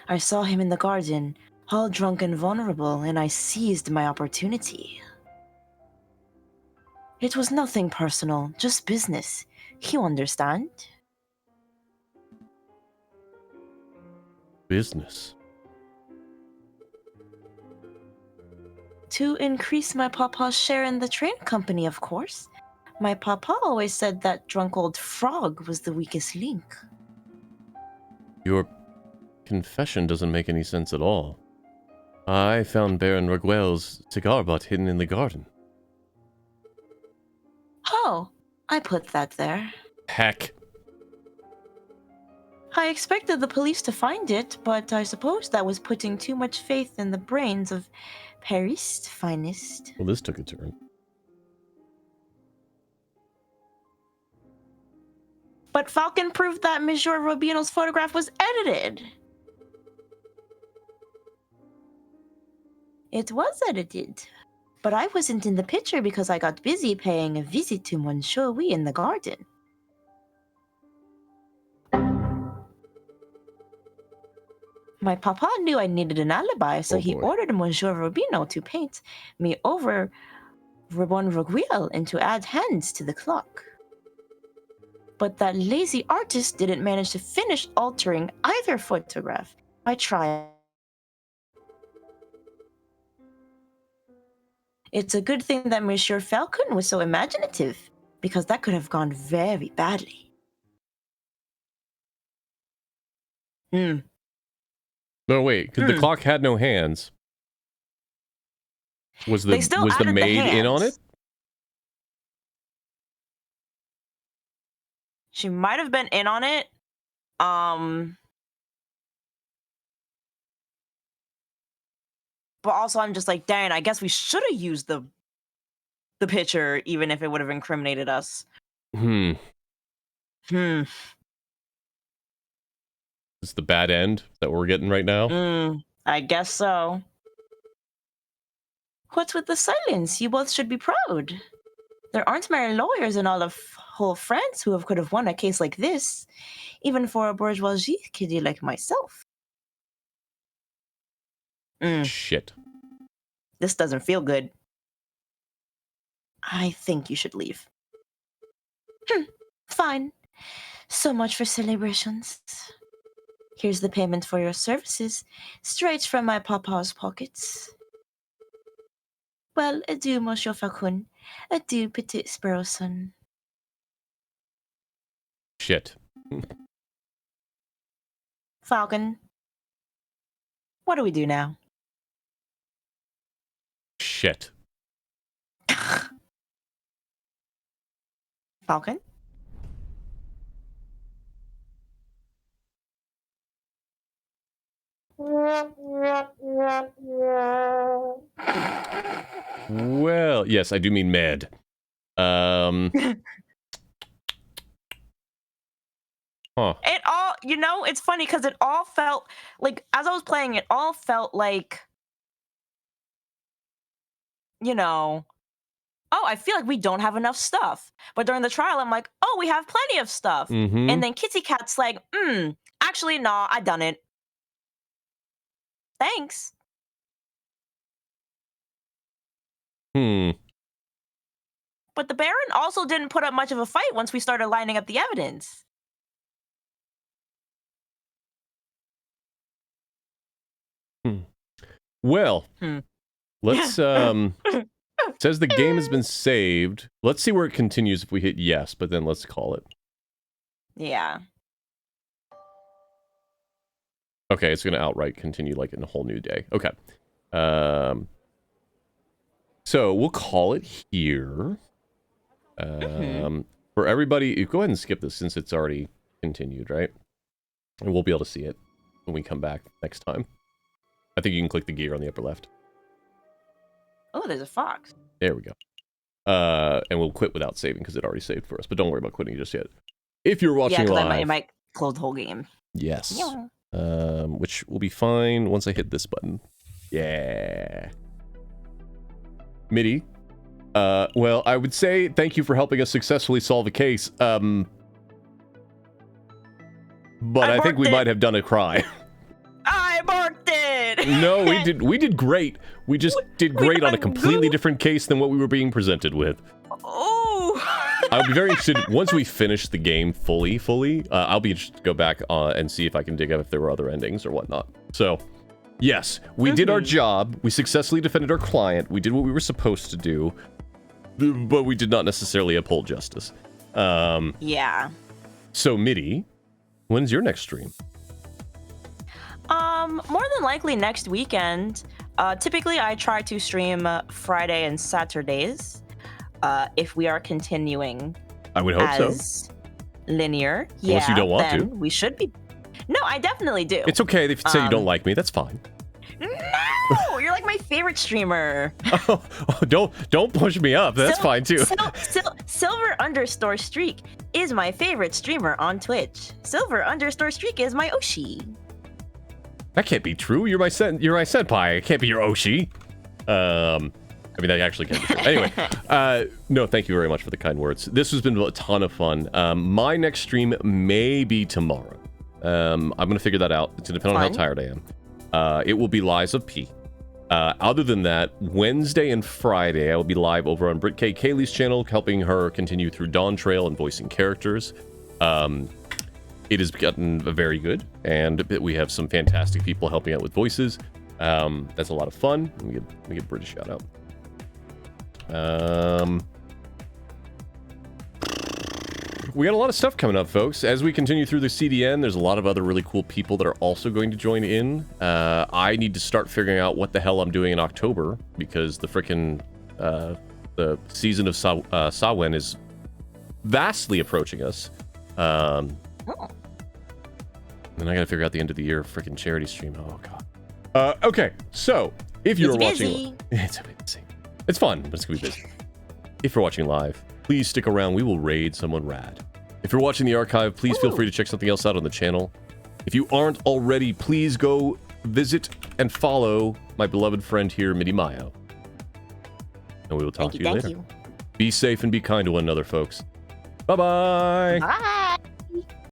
I saw him in the garden, all drunk and vulnerable, and I seized my opportunity. It was nothing personal, just business. You understand? Business. To increase my papa's share in the train company, of course. My papa always said that drunk old frog was the weakest link. Your confession doesn't make any sense at all. I found Baron Raguel's cigar butt hidden in the garden. Oh, I put that there. Heck. I expected the police to find it, but I suppose that was putting too much faith in the brains of Paris' finest. Well, this took a turn. But Falcon proved that Monsieur Robino's photograph was edited. It was edited. But I wasn't in the picture because I got busy paying a visit to Monsieur Wee in the garden. My papa knew I needed an alibi, so he ordered Monsieur Robino to paint me over Rebon Roguil and to add hands to the clock. But that lazy artist didn't manage to finish altering either photograph. I tried. It's a good thing that Monsieur Falcon was so imaginative, because that could have gone very badly. No, wait, because the clock had no hands. Was the maid in on it? She might have been in on it. But also I'm just like, dang, I guess we should have used the picture, even if it would have incriminated us. Is this the bad end that we're getting right now? I guess so. What's with the silence? You both should be proud. There aren't many lawyers in all of whole France who could have won a case like this, even for a bourgeoisie kiddie like myself. Shit. This doesn't feel good. I think you should leave. Fine. So much for celebrations. Here's the payment for your services, straight from my papa's pockets. Well, adieu, Monsieur Falcon. Adieu, petit Sparrowson. Shit. Falcon, what do we do now? Shit. Falcon? Well, yes, I do mean mad. Huh. It all, it's funny because it all felt like, as I was playing, it all felt like, oh, I feel like we don't have enough stuff. But during the trial, I'm like, oh, we have plenty of stuff. And then Kitty Cat's like, actually, no, I done it. Thanks. But but the Baron also didn't put up much of a fight once we started lining up the evidence. Well, let's says the game has been saved. Let's see where it continues if we hit yes, but then let's call it. Yeah. Okay, it's going to outright continue like in a whole new day. Okay. So we'll call it here. For everybody, go ahead and skip this since it's already continued, right? And we'll be able to see it when we come back next time. I think you can click the gear on the upper left. Oh, there's a fox. There we go. And we'll quit without saving because it already saved for us. But don't worry about quitting just yet. If you're watching live, it might close the whole game. Yes. Yeah. Which will be fine once I hit this button. Yeah. Midi. Well, I would say thank you for helping us successfully solve a case. But I think we might have done a cry. I marked it. No, we did great. We just did great on a completely different case than what we were being presented with. Oh. I'll be very interested once we finish the game fully. I'll be interested to go back and see if I can dig up if there were other endings or whatnot. So, yes, we did our job. We successfully defended our client. We did what we were supposed to do, but we did not necessarily uphold justice. Yeah. So, Midi, when's your next stream? More than likely next weekend. Typically, I try to stream Friday and Saturdays. If we are continuing, I would hope as linear. Unless you don't want to. We should be. No, I definitely do. It's okay if you say you don't like me. That's fine. No, you're like my favorite streamer. Oh, don't push me up. That's fine too. Silver_streak is my favorite streamer on Twitch. Silver_streak is my Oshi. That can't be true. You're my senpai. It can't be your Oshi. I mean, that actually can't be true. Anyway, no, thank you very much for the kind words. This has been a ton of fun. My next stream may be tomorrow. I'm going to figure that out. It's going to depend on how tired I am. It will be Lies of P. Other than that, Wednesday and Friday, I will be live over on Britt K. Kaylee's channel, helping her continue through Dawn Trail and voicing characters. It has gotten very good, and we have some fantastic people helping out with voices. That's a lot of fun. Let me give Britt a shout out. We got a lot of stuff coming up, folks. As we continue through the CDN, there's a lot of other really cool people that are also going to join in. I need to start figuring out what the hell I'm doing in October, because the frickin' the season of Samhain is vastly approaching us. Then I gotta figure out the end of the year frickin' charity stream. Oh god. Okay, so if you're watching, it's busy. It's fun, but it's gonna be busy. If you're watching live, please stick around. We will raid someone rad. If you're watching the archive, please feel free to check something else out on the channel. If you aren't already, please go visit and follow my beloved friend here, Midi Mayo. And we will talk to you later. Be safe and be kind to one another, folks. Bye-bye. Bye.